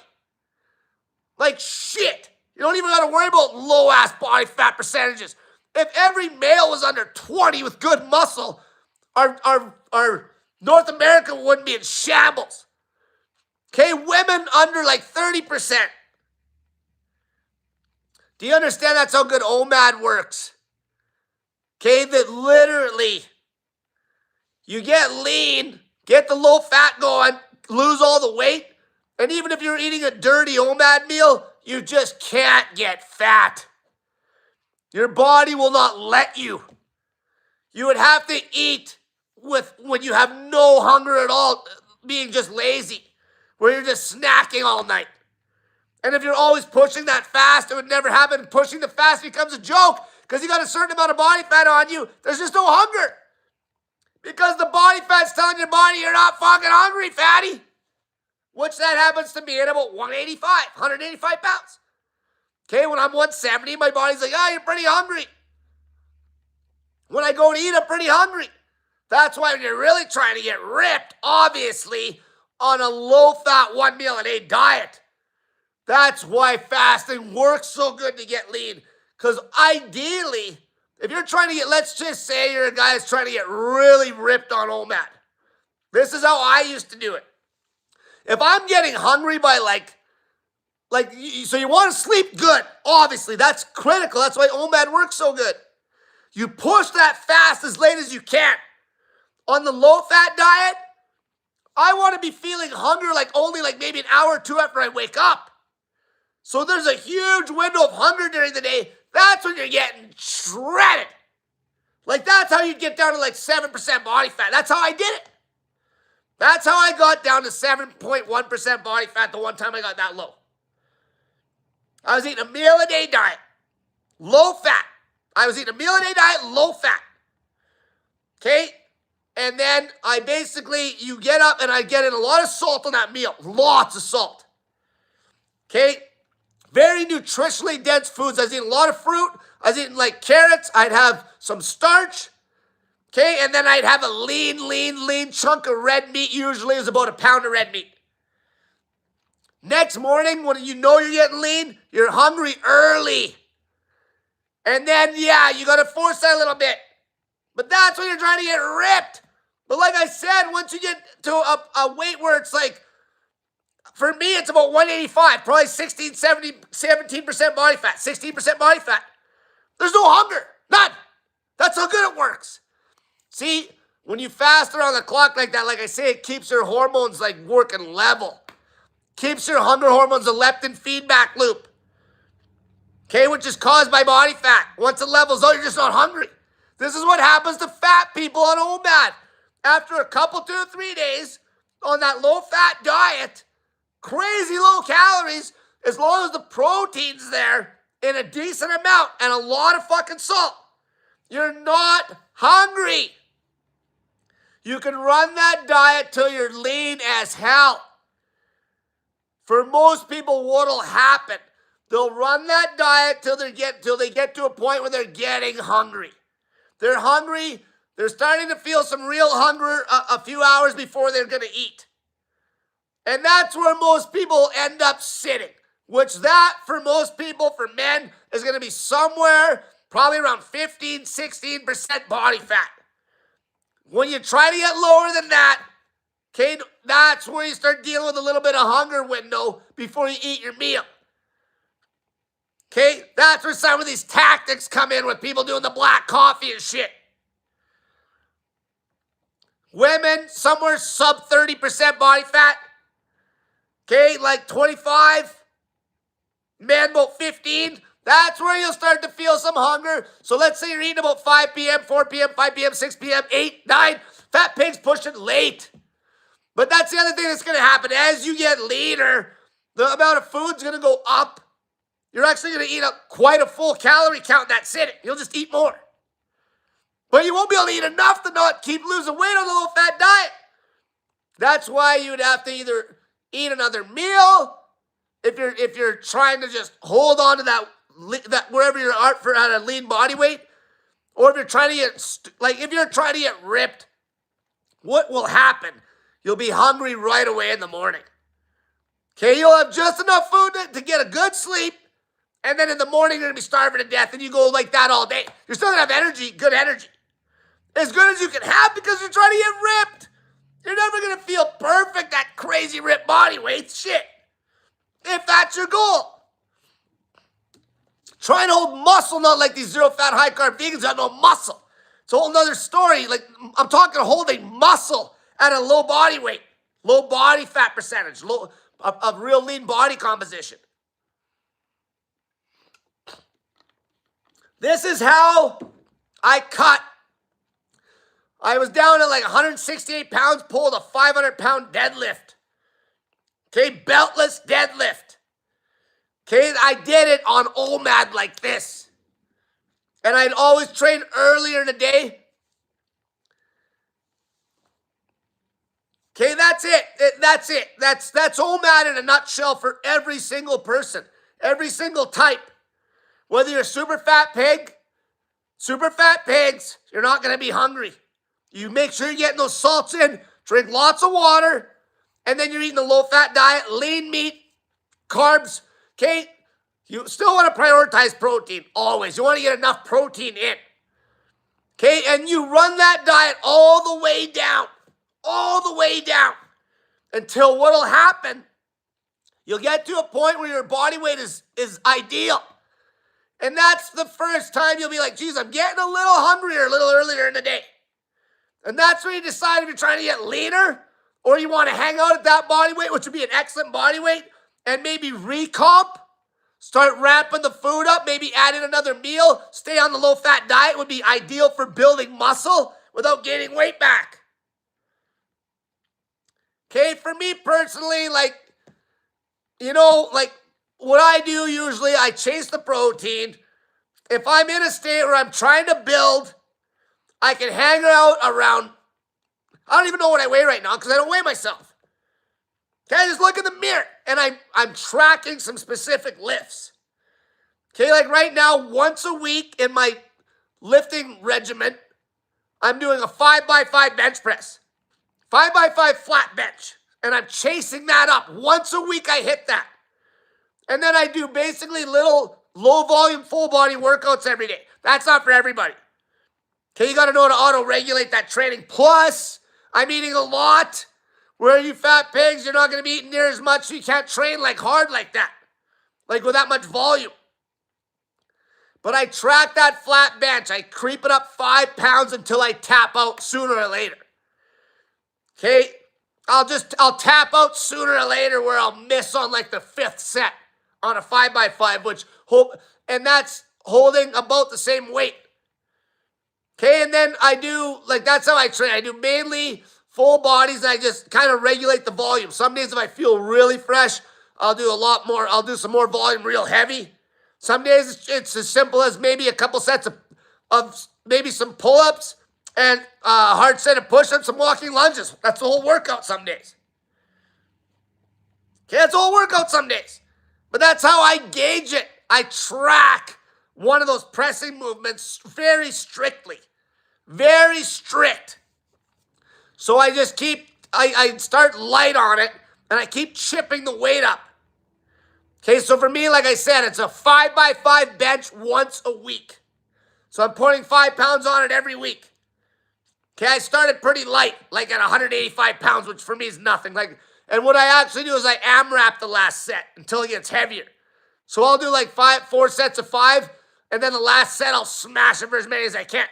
Like shit. You don't even got to worry about low-ass body fat percentages. If every male was under 20 with good muscle, our North America wouldn't be in shambles. Okay, women under like 30%. Do you understand that's how good OMAD works? Okay, that literally, you get lean, get the low fat going, lose all the weight, and even if you're eating a dirty OMAD meal, you just can't get fat. Your body will not let you. You would have to eat when you have no hunger at all, being just lazy, where you're just snacking all night. And if you're always pushing that fast, it would never happen. Pushing the fast becomes a joke because you got a certain amount of body fat on you. There's just no hunger. Because the body fat's telling your body you're not fucking hungry, fatty. Which that happens to me at about 185 pounds. Okay, when I'm 170, my body's like, you're pretty hungry. When I go to eat, I'm pretty hungry. That's why when you're really trying to get ripped, obviously, on a low-fat one meal a day diet, that's why fasting works so good to get lean. Because ideally, if you're trying to get, let's just say you're a guy that's trying to get really ripped on OMAD. This is how I used to do it. If I'm getting hungry by so you want to sleep good, obviously, that's critical. That's why OMAD works so good. You push that fast as late as you can. On the low-fat diet, I want to be feeling hunger only maybe an hour or two after I wake up. So there's a huge window of hunger during the day. That's when you're getting shredded. That's how you get down to 7% body fat. That's how I did it. That's how I got down to 7.1% body fat the one time I got that low. I was eating a meal a day diet, low fat. I was eating a meal a day diet, low fat. Okay? And then you get up and I get in a lot of salt on that meal. Lots of salt. Okay? Very nutritionally dense foods. I was eating a lot of fruit. I was eating carrots. I'd have some starch. Okay? And then I'd have a lean chunk of red meat. Usually it was about a pound of red meat. Next morning, when you know you're getting lean, you're hungry early. And then, you got to force that a little bit. But that's when you're trying to get ripped. But like I said, once you get to a weight where it's for me, it's about 185, probably 17% body fat, 16% body fat. There's no hunger, none. That's how good it works. See, when you fast around the clock like that, like I say, it keeps your hormones working level. Keeps your hunger hormones, a leptin feedback loop. Okay, which is caused by body fat. Once it levels out, you're just not hungry. This is what happens to fat people on OMAD. After a couple, 2 or 3 days on that low-fat diet, crazy low calories, as long as the protein's there in a decent amount and a lot of fucking salt, you're not hungry. You can run that diet till you're lean as hell. For most people, what'll happen, they'll run that diet till they get to a point where they're getting hungry. They're hungry. They're starting to feel some real hunger a few hours before they're going to eat. And that's where most people end up sitting, which that, for most people, for men, is going to be somewhere probably around 15, 16% body fat. When you try to get lower than that, okay, that's where you start dealing with a little bit of hunger window before you eat your meal. Okay, that's where some of these tactics come in with people doing the black coffee and shit. Women, somewhere sub 30% body fat. Okay, 25. Men, about 15. That's where you'll start to feel some hunger. So let's say you're eating about 5 p.m., 4 p.m., 5 p.m., 6 p.m., 8, 9. Fat pig's pushing late. But that's the other thing that's going to happen. As you get leaner, the amount of food's going to go up. You're actually going to eat quite a full calorie count in that sitting. You'll just eat more. But you won't be able to eat enough to not keep losing weight on a low-fat diet. That's why you would have to either eat another meal if you're trying to just hold on to that wherever you're at a lean body weight, or if you're trying to get ripped, what will happen? You'll be hungry right away in the morning. Okay, you'll have just enough food to get a good sleep, and then in the morning you're gonna be starving to death, and you go like that all day. You're still gonna have energy, good energy, as good as you can have, because you're trying to get ripped. You're never gonna feel perfect at crazy ripped body weight, shit, if that's your goal. Try and hold muscle, not like these zero-fat, high-carb vegans that have no muscle. It's a whole nother story. I'm talking holding muscle at a low body weight, low body fat percentage, a real lean body composition. This is how I cut. I was down at 168 pounds, pulled a 500-pound deadlift. Okay, beltless deadlift. Okay, I did it on OMAD like this. And I'd always train earlier in the day. Okay, that's it. That's it. That's OMAD in a nutshell for every single person, every single type. Whether you're a super fat pigs, you're not going to be hungry. You make sure you're getting those salts in, drink lots of water, and then you're eating a low-fat diet, lean meat, carbs. Okay, You still want to prioritize protein, always. You want to get enough protein in. Okay, and you run that diet all the way down. All the way down. Until what'll happen, you'll get to a point where your body weight is ideal. And that's the first time you'll be like, geez, I'm getting a little hungrier a little earlier in the day. And that's when you decide if you're trying to get leaner or you want to hang out at that body weight, which would be an excellent body weight, and maybe recomp, start ramping the food up, maybe add in another meal, stay on the low-fat diet would be ideal for building muscle without gaining weight back. Okay, for me personally, like, you know, like what I do usually, I chase the protein. If I'm in a state where I'm trying to build, I can hang out around, I don't even know what I weigh right now because I don't weigh myself. Okay, I just look in the mirror and I'm tracking some specific lifts. Okay, like right now, once a week in my lifting regimen, I'm doing a 5x5 bench press. 5x5 flat bench. And I'm chasing that up. Once a week I hit that. And then I do basically little low volume full body workouts every day. That's not for everybody. Okay, you got to know how to auto-regulate that training. Plus, I'm eating a lot. Where you fat pigs, you're not going to be eating near as much, so you can't train like hard like that. Like with that much volume. But I track that flat bench. I creep it up 5 pounds until I tap out sooner or later. Okay, I'll tap out sooner or later where I'll miss on like the 5th set on a 5x5, and that's holding about the same weight. Okay, and then I do, like that's how I train. I do mainly full bodies and I just kind of regulate the volume. Some days if I feel really fresh, I'll do a lot more. I'll do some more volume real heavy. Some days it's as simple as maybe a couple sets of maybe some pull-ups and a hard set of push-ups, some walking lunges. That's the whole workout some days. Okay, that's the whole workout some days. But that's how I gauge it. I track one of those pressing movements very strictly. Very strict. So I just I start light on it, and I keep chipping the weight up. Okay, so for me, like I said, it's a 5x5 bench once a week. So I'm putting 5 pounds on it every week. Okay, I started pretty light, like at 185 pounds, which for me is nothing. And what I actually do is I AMRAP the last set until it gets heavier. So I'll do like 4 sets of 5, and then the last set I'll smash it for as many as I can.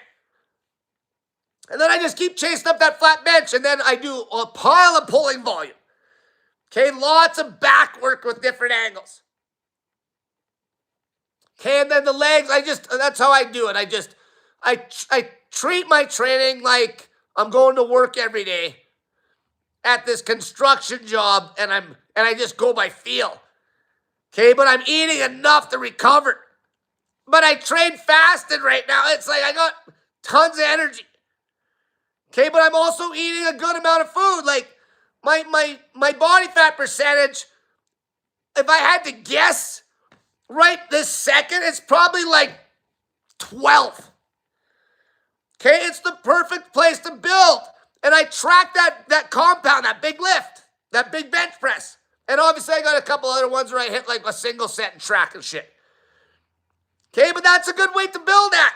And then I just keep chasing up that flat bench, and then I do a pile of pulling volume. Okay, lots of back work with different angles. Okay, and then the legs, that's how I do it. I treat my training like I'm going to work every day at this construction job, and I just go by feel. Okay, but I'm eating enough to recover. But I train fasted right now. It's like I got tons of energy. Okay, but I'm also eating a good amount of food. Like my body fat percentage, if I had to guess right this second, it's probably like 12. Okay, it's the perfect place to build. And I track that compound, that big lift, that big bench press. And obviously I got a couple other ones where I hit like a single set and track and shit. Okay, but that's a good weight to build at.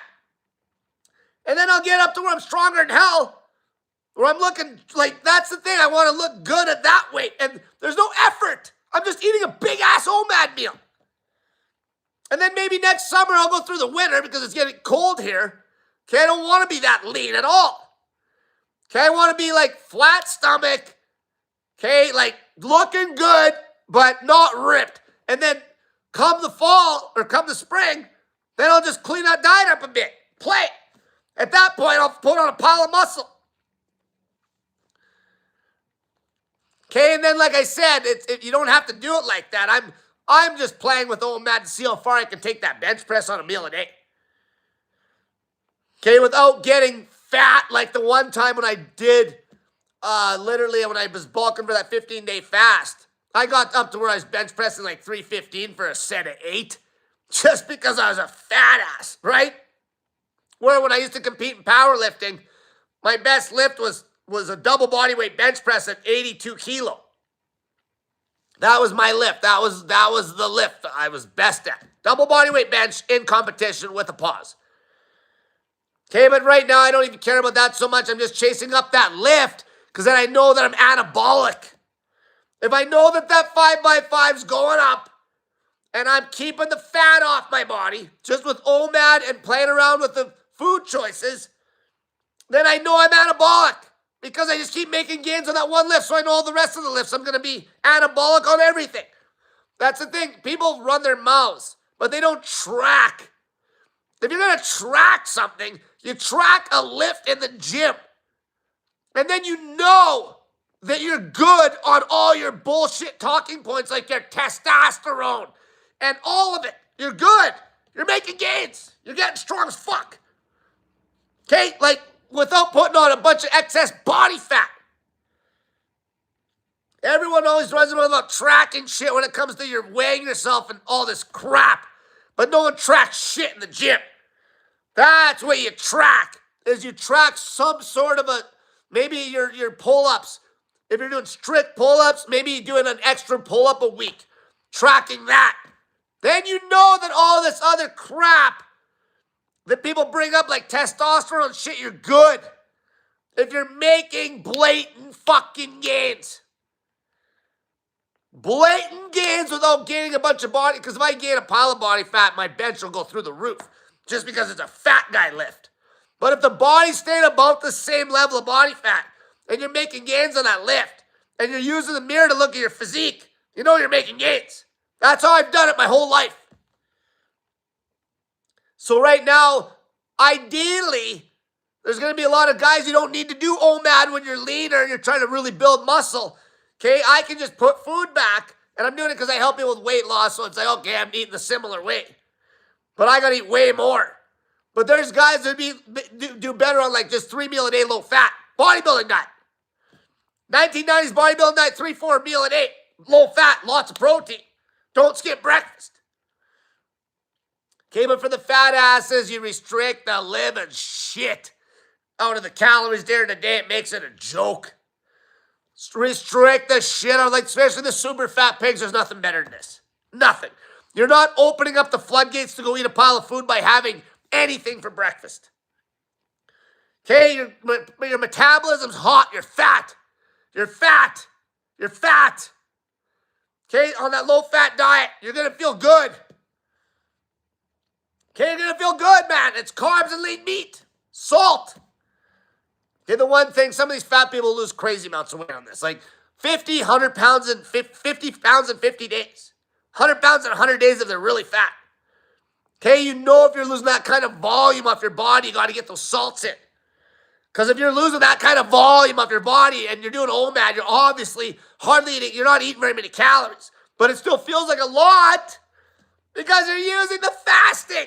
And then I'll get up to where I'm stronger than hell. Where I'm looking like, that's the thing. I want to look good at that weight. And there's no effort. I'm just eating a big-ass OMAD meal. And then maybe next summer I'll go through the winter because it's getting cold here. Okay, I don't want to be that lean at all. Okay, I want to be like flat stomach. Okay, like looking good, but not ripped. And then come the fall or come the spring, then I'll just clean that diet up a bit. Play. At that point, I'll put on a pile of muscle. Okay, and then like I said, you don't have to do it like that. I'm just playing with OMAD to see how far I can take that bench press on a meal a day. Okay, without getting fat like the one time when I did, literally when I was bulking for that 15-day fast. I got up to where I was bench pressing like 315 for a set of 8 just because I was a fat ass, right? Where when I used to compete in powerlifting, my best lift was a double body weight bench press at 82 kilo. That was my lift. That was the lift I was best at. Double body weight bench in competition with a pause. Okay, but right now I don't even care about that so much. I'm just chasing up that lift because then I know that I'm anabolic. If I know that that 5x5 is going up and I'm keeping the fat off my body just with OMAD and playing around with the food choices, then I know I'm anabolic because I just keep making gains on that one lift. So I know all the rest of the lifts I'm going to be anabolic on everything. That's the thing. People run their mouths, but they don't track. If you're going to track something, you track a lift in the gym. And then you know that you're good on all your bullshit talking points like your testosterone and all of it. You're good. You're making gains. You're getting strong as fuck. Okay? Like, without putting on a bunch of excess body fat. Everyone always runs around about tracking shit when it comes to your weighing yourself and all this crap. But no one tracks shit in the gym. That's what you track, is you track some sort of a, maybe your pull-ups. If you're doing strict pull-ups, maybe you're doing an extra pull-up a week. Tracking that. Then you know that all this other crap that people bring up like testosterone and shit, you're good. If you're making blatant fucking gains. Blatant gains without gaining a bunch of body, because if I gain a pile of body fat, my bench will go through the roof just because it's a fat guy lift. But if the body's staying about the same level of body fat and you're making gains on that lift and you're using the mirror to look at your physique, you know you're making gains. That's how I've done it my whole life. So right now, ideally, there's going to be a lot of guys you don't need to do OMAD when you're leaner and you're trying to really build muscle. Okay, I can just put food back, and I'm doing it because I help people with weight loss, so it's like, okay, I'm eating the similar weight. But I got to eat way more. But there's guys that do better on like just 3 meal a day low fat bodybuilding diet. 1990s bodybuilding diet, 3-4 meal a day, low fat, lots of protein. Don't skip breakfast. Okay, but for the fat asses, you restrict the living shit out of the calories during the day. It makes it a joke. Restrict the shit out of, like, especially the super fat pigs. There's nothing better than this. Nothing. You're not opening up the floodgates to go eat a pile of food by having anything for breakfast. Okay, your metabolism's hot. You're fat. You're fat. You're fat. Okay, on that low-fat diet, you're going to feel good. Okay, you're going to feel good, man. It's carbs and lean meat. Salt. Okay, the one thing, some of these fat people lose crazy amounts of weight on this. Like 50, 100 pounds in 50 pounds in 50 days. 100 pounds in 100 days if they're really fat. Okay, you know if you're losing that kind of volume off your body, you got to get those salts in. Because if you're losing that kind of volume off your body and you're doing OMAD, you're obviously hardly eating, you're not eating very many calories. But it still feels like a lot because you're using the fasting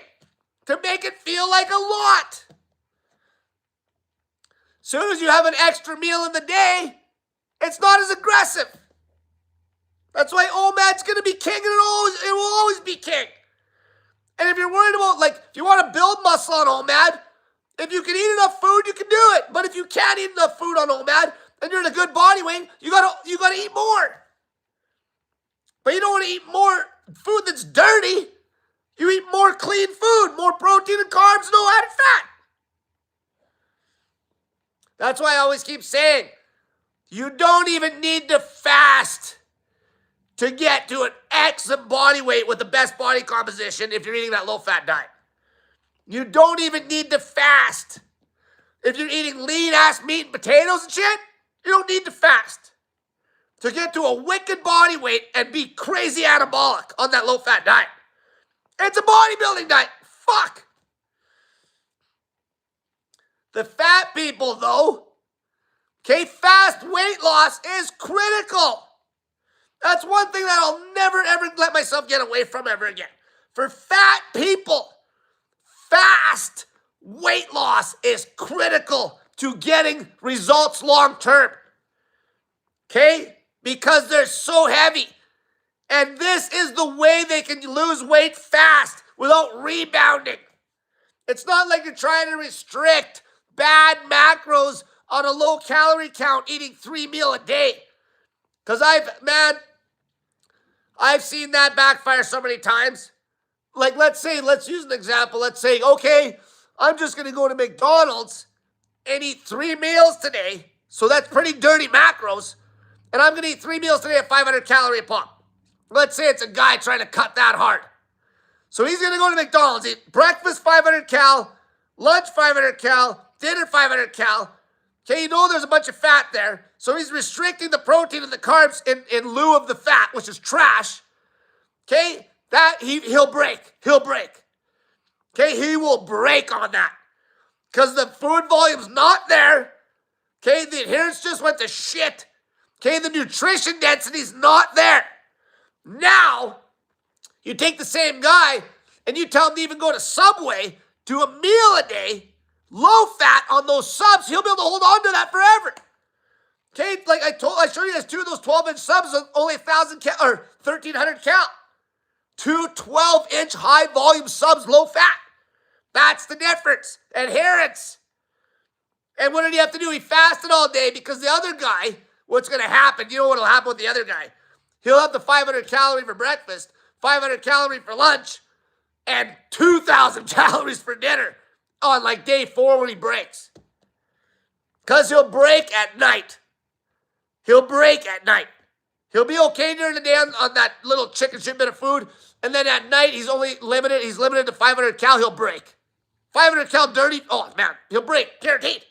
to make it feel like a lot. Soon as you have an extra meal in the day, it's not as aggressive. That's why OMAD's going to be king, and it will always be king. And if you're worried about, like, if you want to build muscle on OMAD, if you can eat enough food, you can do it. But if you can't eat enough food on OMAD and you're in a good body weight, you gotta eat more. But you don't want to eat more food that's dirty. You eat more clean food, more protein and carbs, no added fat. That's why I always keep saying, you don't even need to fast to get to an excellent body weight with the best body composition if you're eating that low-fat diet. You don't even need to fast. If you're eating lean-ass meat and potatoes and shit, you don't need to fast to get to a wicked body weight and be crazy anabolic on that low-fat diet. It's a bodybuilding diet. Fuck. The fat people, though, okay, fast weight loss is critical. That's one thing that I'll never, ever let myself get away from ever again. For fat people, fast weight loss is critical to getting results long term. Okay? Because they're so heavy. And this is the way they can lose weight fast without rebounding. It's not like you're trying to restrict bad macros on a low calorie count eating 3 meals a day. Because I've seen that backfire so many times. Like, let's use an example. Let's say, okay, I'm just going to go to McDonald's and eat 3 meals today. So that's pretty dirty macros. And I'm going to eat 3 meals today at 500 calorie a pop. Let's say it's a guy trying to cut that hard. So he's going to go to McDonald's, eat breakfast 500 cal, lunch 500 cal, dinner 500 cal. Okay, you know there's a bunch of fat there. So he's restricting the protein and the carbs in lieu of the fat, which is trash. Okay, that he'll break. He'll break. Okay, he will break on that. Because the food volume's not there. Okay, the adherence just went to shit. Okay, the nutrition density's not there. Now, you take the same guy and you tell him to even go to Subway, do a meal a day, low fat on those subs, he'll be able to hold on to that forever. Okay, like I showed you guys 2 of those 12-inch subs, only 1,000 cal or 1,300 cal. 2 12-inch high-volume subs, low fat. That's the difference. Adherence. And what did he have to do? He fasted all day because the other guy, what's going to happen? You know what will happen with the other guy? He'll have the 500 calorie for breakfast, 500 calorie for lunch, and 2,000 calories for dinner on like day 4 when he breaks. Because he'll break at night. He'll break at night. He'll be okay during the day on that little chicken shit bit of food, and then at night he's limited to 500 cal, he'll break. 500 cal dirty, oh man, he'll break, guaranteed.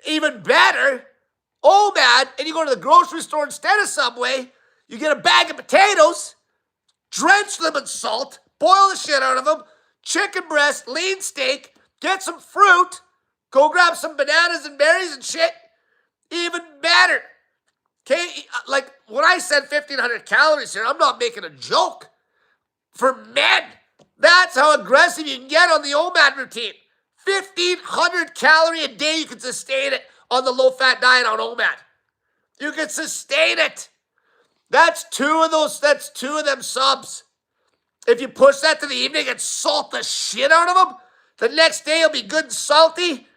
Even better, OMAD, and you go to the grocery store instead of Subway, you get a bag of potatoes, drench them in salt, boil the shit out of them, chicken breast, lean steak, get some fruit, go grab some bananas and berries and shit. Even better. Okay, like when I said 1,500 calories here, I'm not making a joke. For men, that's how aggressive you can get on the OMAD routine. 1,500 calorie a day, you can sustain it on the low-fat diet on OMAD. You can sustain it. That's 2 of them subs. If you push that to the evening and salt the shit out of them, the next day it'll be good and salty.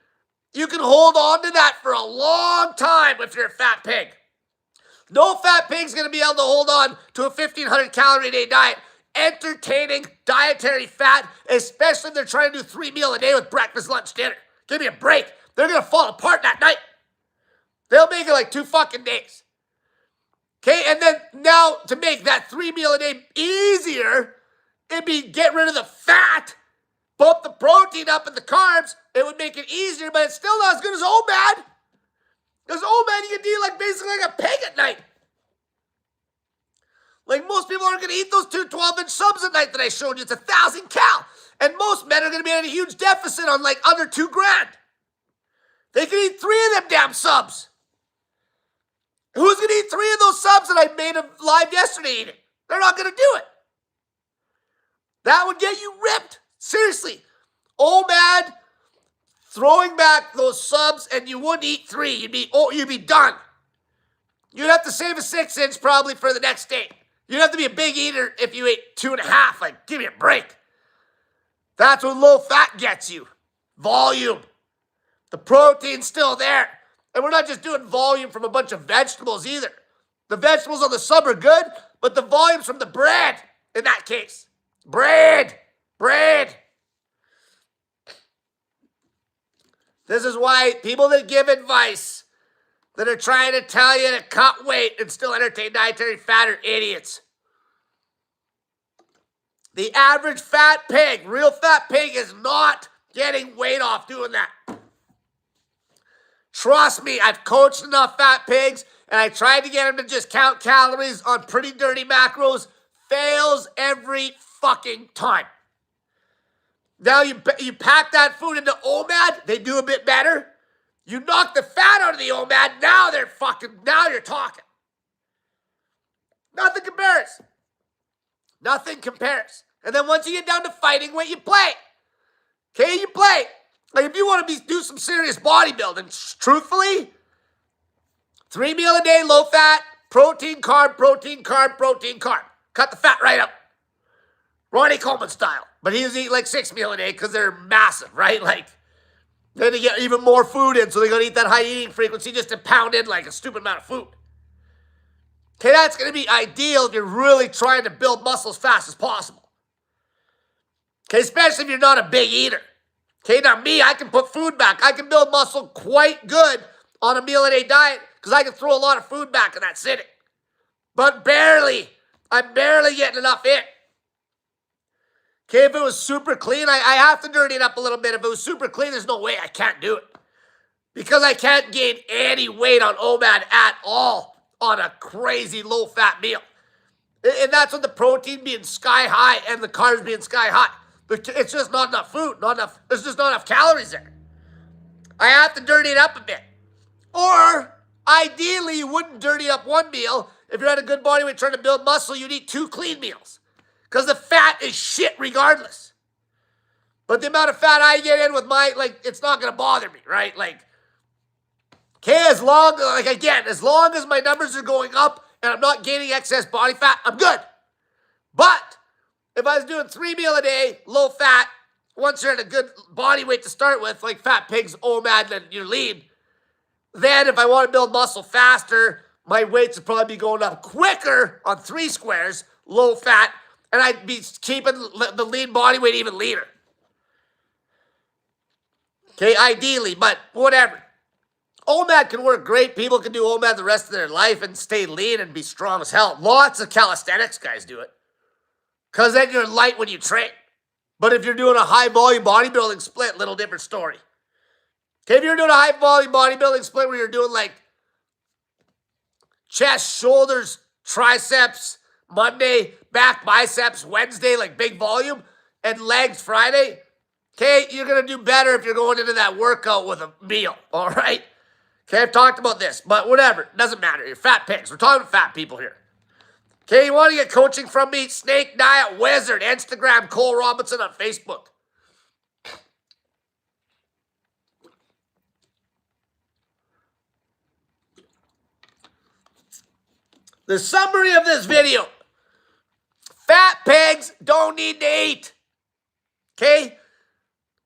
You can hold on to that for a long time if you're a fat pig. No fat pig's going to be able to hold on to a 1,500 calorie a day diet. Entertaining dietary fat, especially if they're trying to do 3 meals a day with breakfast, lunch, dinner. Give me a break. They're going to fall apart that night. They'll make it like 2 fucking days. Okay, and then now to make that 3 meal a day easier, it'd be get rid of the fat, bump the protein up and the carbs. It would make it easier, but it's still not as good as OMAD. Because OMAD, you can eat like basically like a pig at night. Like most people aren't going to eat those 2 12-inch subs at night that I showed you. It's 1,000 cal. And most men are going to be at a huge deficit on like under $2,000. They can eat 3 of them damn subs. Who's going to eat 3 of those subs that I made live yesterday eating? They're not going to do it. That would get you ripped. Seriously. OMAD, throwing back those subs, and you wouldn't eat 3. You'd be done. You'd have to save a 6-inch probably for the next day. You'd have to be a big eater if you ate 2.5. Like, give me a break. That's what low fat gets you. Volume. The protein's still there. And we're not just doing volume from a bunch of vegetables either. The vegetables on the sub are good, but the volume's from the bread in that case. Bread. This is why people that give advice that are trying to tell you to cut weight and still entertain dietary fat are idiots. The average fat pig, real fat pig, is not getting weight off doing that. Trust me, I've coached enough fat pigs, and I tried to get them to just count calories on pretty dirty macros. Fails every fucking time. Now you pack that food into OMAD, they do a bit better. You knock the fat out of the OMAD, now you're talking. Nothing compares. Nothing compares. And then once you get down to fighting weight, you play. Okay, you play. Like if you want to do some serious bodybuilding, truthfully, 3 meal a day, low fat, protein, carb, protein, carb, protein, carb. Cut the fat right up. Ronnie Coleman style. But he doesn't eat like 6 meal a day because they're massive, right? Like, then they get even more food in, so they got to eat that high eating frequency just to pound in like a stupid amount of food. Okay, that's going to be ideal if you're really trying to build muscle as fast as possible. Okay, especially if you're not a big eater. Okay, now me, I can put food back. I can build muscle quite good on a meal-a-day diet because I can throw a lot of food back in that sitting. But barely. I'm barely getting enough in. Okay, if it was super clean, I have to dirty it up a little bit. If it was super clean, there's no way I can't do it. Because I can't gain any weight on OMAD at all on a crazy low-fat meal. And that's with the protein being sky high and the carbs being sky high. It's just not enough food. There's just not enough calories there. I have to dirty it up a bit. Or, ideally, you wouldn't dirty up one meal. If you're at a good body weight trying to build muscle, you'd eat 2 clean meals. Because the fat is shit regardless. But the amount of fat I get in with it's not going to bother me, right? Okay, as long as my numbers are going up and I'm not gaining excess body fat, I'm good. But if I was doing 3 meals a day, low fat, once you're at a good body weight to start with, like Fat Pigs, OMAD, and you're lean, then if I want to build muscle faster, my weights would probably be going up quicker on 3 squares, low fat, and I'd be keeping the lean body weight even leaner. Okay, ideally, but whatever. OMAD can work great. People can do OMAD the rest of their life and stay lean and be strong as hell. Lots of calisthenics guys do it. Because then you're light when you train. But if you're doing a high-volume bodybuilding split, little different story. Okay, if you're doing a high-volume bodybuilding split where you're doing chest, shoulders, triceps, Monday, back, biceps, Wednesday, big volume, and legs Friday, okay, you're going to do better if you're going into that workout with a meal, all right? Okay, I've talked about this, but whatever. It doesn't matter. You're fat pigs. We're talking about fat people here. Okay, you want to get coaching from me? Snake Diet Wizard, Instagram, Cole Robinson on Facebook. The summary of this video. Fat pigs don't need to eat. Okay?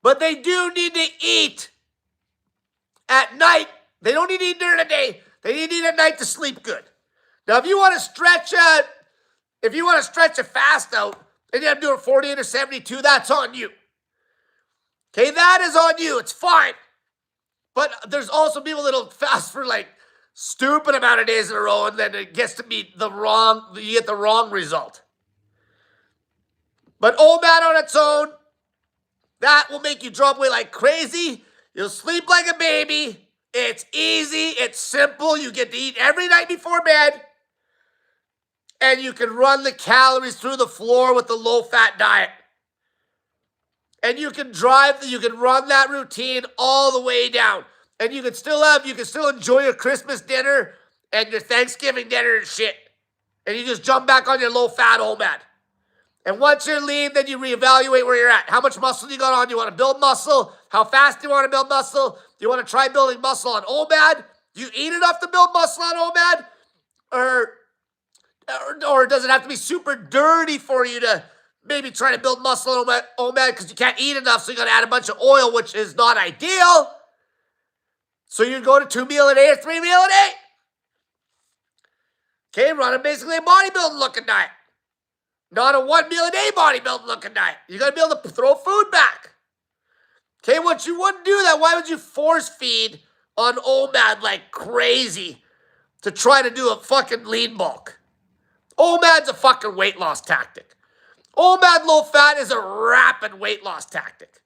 But they do need to eat at night. They don't need to eat during the day. They need to eat at night to sleep good. Now, if you want to stretch a fast out and you have to do it 48 or 72, that's on you. Okay, that is on you. It's fine. But there's also people that'll fast for stupid amount of days in a row, and then it gets to be you get the wrong result. But OMAD on its own, that will make you drop weight like crazy. You'll sleep like a baby. It's easy. It's simple. You get to eat every night before bed. And you can run the calories through the floor with the low-fat diet. And you can run that routine all the way down. And you can still enjoy your Christmas dinner and your Thanksgiving dinner and shit. And you just jump back on your low-fat OMAD. And once you're lean, then you reevaluate where you're at. How much muscle do you got on? Do you want to build muscle? How fast do you want to build muscle? Do you want to try building muscle on OMAD? Do you eat enough to build muscle on OMAD? Or does it have to be super dirty for you to maybe try to build muscle on OMAD because you can't eat enough, so you got to add a bunch of oil, which is not ideal. So you go to 2 meals a day or 3 meals a day. Okay, running basically a bodybuilding looking diet. Not a 1 meal a day bodybuilding looking diet. You got to be able to throw food back. Okay, once you wouldn't do that, why would you force feed on OMAD like crazy to try to do a fucking lean bulk? OMAD's a fucking weight loss tactic. OMAD low fat is a rapid weight loss tactic.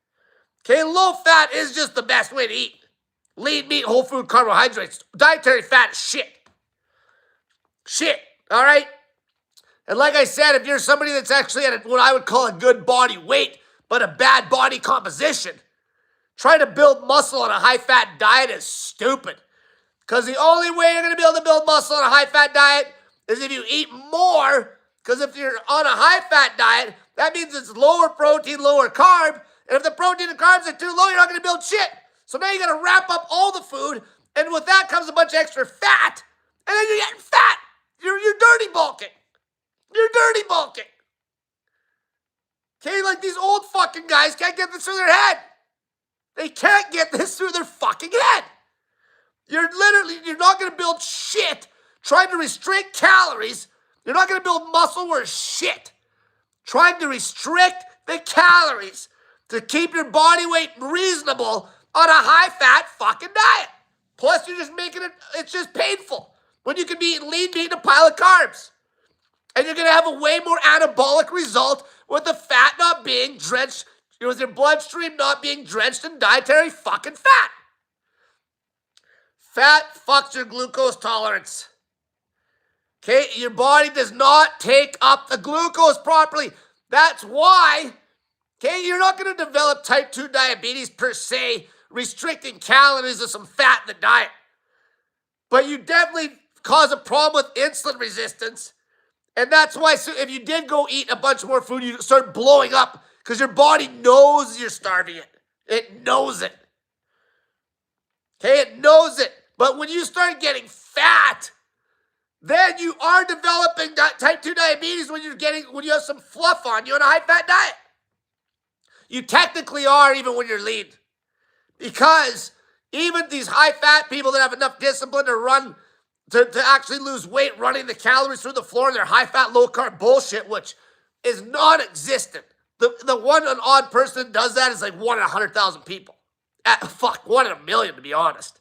Okay, low fat is just the best way to eat. Lean meat, whole food, carbohydrates. Dietary fat is shit. Shit, all right? And like I said, if you're somebody that's actually at what I would call a good body weight, but a bad body composition, trying to build muscle on a high-fat diet is stupid. Because the only way you're going to be able to build muscle on a high-fat diet is if you eat more. Because if you're on a high-fat diet, that means it's lower protein, lower carb. And if the protein and carbs are too low, you're not going to build shit. So now you got to wrap up all the food, and with that comes a bunch of extra fat, and then you're getting fat. You're dirty bulking. You're dirty bulking. Okay, like these old fucking guys can't get this through their head. They can't get this through their fucking head. You're not going to build shit trying to restrict calories, you're not going to build muscle worth shit. Trying to restrict the calories to keep your body weight reasonable on a high-fat fucking diet. Plus, you're just making it, it's just painful when you can be eating lean meat and a pile of carbs. And you're going to have a way more anabolic result with the fat not being drenched, with your bloodstream not being drenched in dietary fucking fat. Fat fucks your glucose tolerance. Okay, your body does not take up the glucose properly. That's why, okay, you're not going to develop type 2 diabetes per se, restricting calories or some fat in the diet. But you definitely cause a problem with insulin resistance. And that's why if you did go eat a bunch more food, you start blowing up because your body knows you're starving it. It knows it. Okay, it knows it. But when you start getting fat, then you are developing type 2 diabetes when you have some fluff on you on a high-fat diet. You technically are even when you're lean. Because even these high-fat people that have enough discipline to run, to actually lose weight running the calories through the floor in their high-fat, low-carb bullshit, which is non-existent. The one odd person that does that is like 1 in 100,000 people. 1 in a million, to be honest.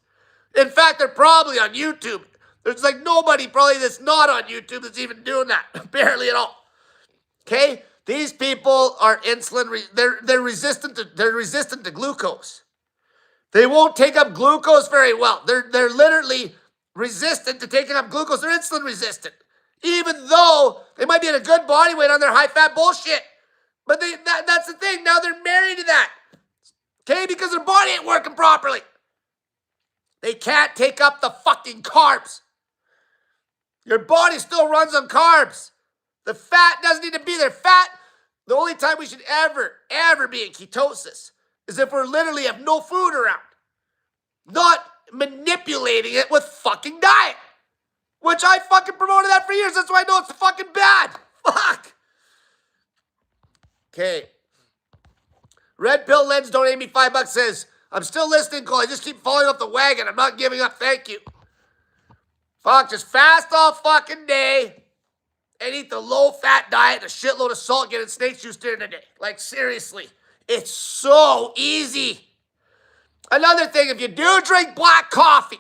In fact, they're probably on YouTube. There's like nobody probably that's not on YouTube that's even doing that. Barely at all. Okay? These people are they're resistant to glucose. They won't take up glucose very well. They're literally resistant to taking up glucose. They're insulin resistant. Even though they might be at a good body weight on their high-fat bullshit. But that's the thing. Now they're married to that. Okay? Because their body ain't working properly. They can't take up the fucking carbs. Your body still runs on carbs. The fat doesn't need to be there. Fat, the only time we should ever be in ketosis is if we're literally have no food around. Not manipulating it with fucking diet. Which I fucking promoted that for years. That's why I know it's fucking bad. Fuck. Okay. Red Pill Lens donated me $5, says, I'm still listening, Cole. I just keep falling off the wagon. I'm not giving up. Thank you. Fuck, just fast all fucking day and eat the low-fat diet, a shitload of salt, getting snake juice during the day. Like, seriously. It's so easy. Another thing, if you do drink black coffee,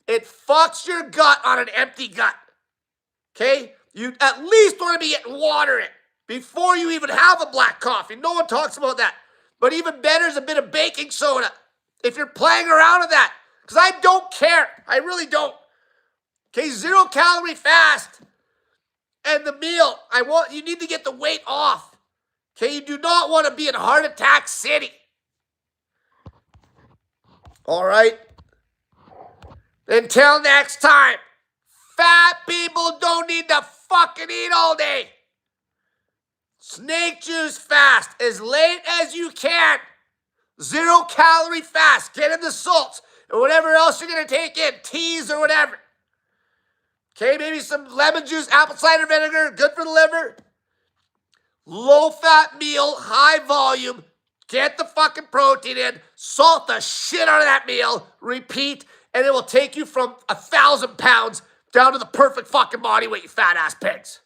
it fucks your gut on an empty gut. Okay? You at least want to be getting water in before you even have a black coffee. No one talks about that. But even better is a bit of baking soda if you're playing around with that. Because I don't care. I really don't. Okay, 0 calorie fast. And the meal, you need to get the weight off. Okay, you do not want to be in heart attack city. All right? Until next time, fat people don't need to fucking eat all day. Snake juice fast as late as you can. 0 calorie fast. Get in the salts and whatever else you're going to take in. Teas or whatever. Okay, maybe some lemon juice, apple cider vinegar. Good for the liver. Low fat meal, high volume. Get the fucking protein in. Salt the shit out of that meal. Repeat. And it will take you from 1,000 pounds down to the perfect fucking body weight, you fat ass pigs.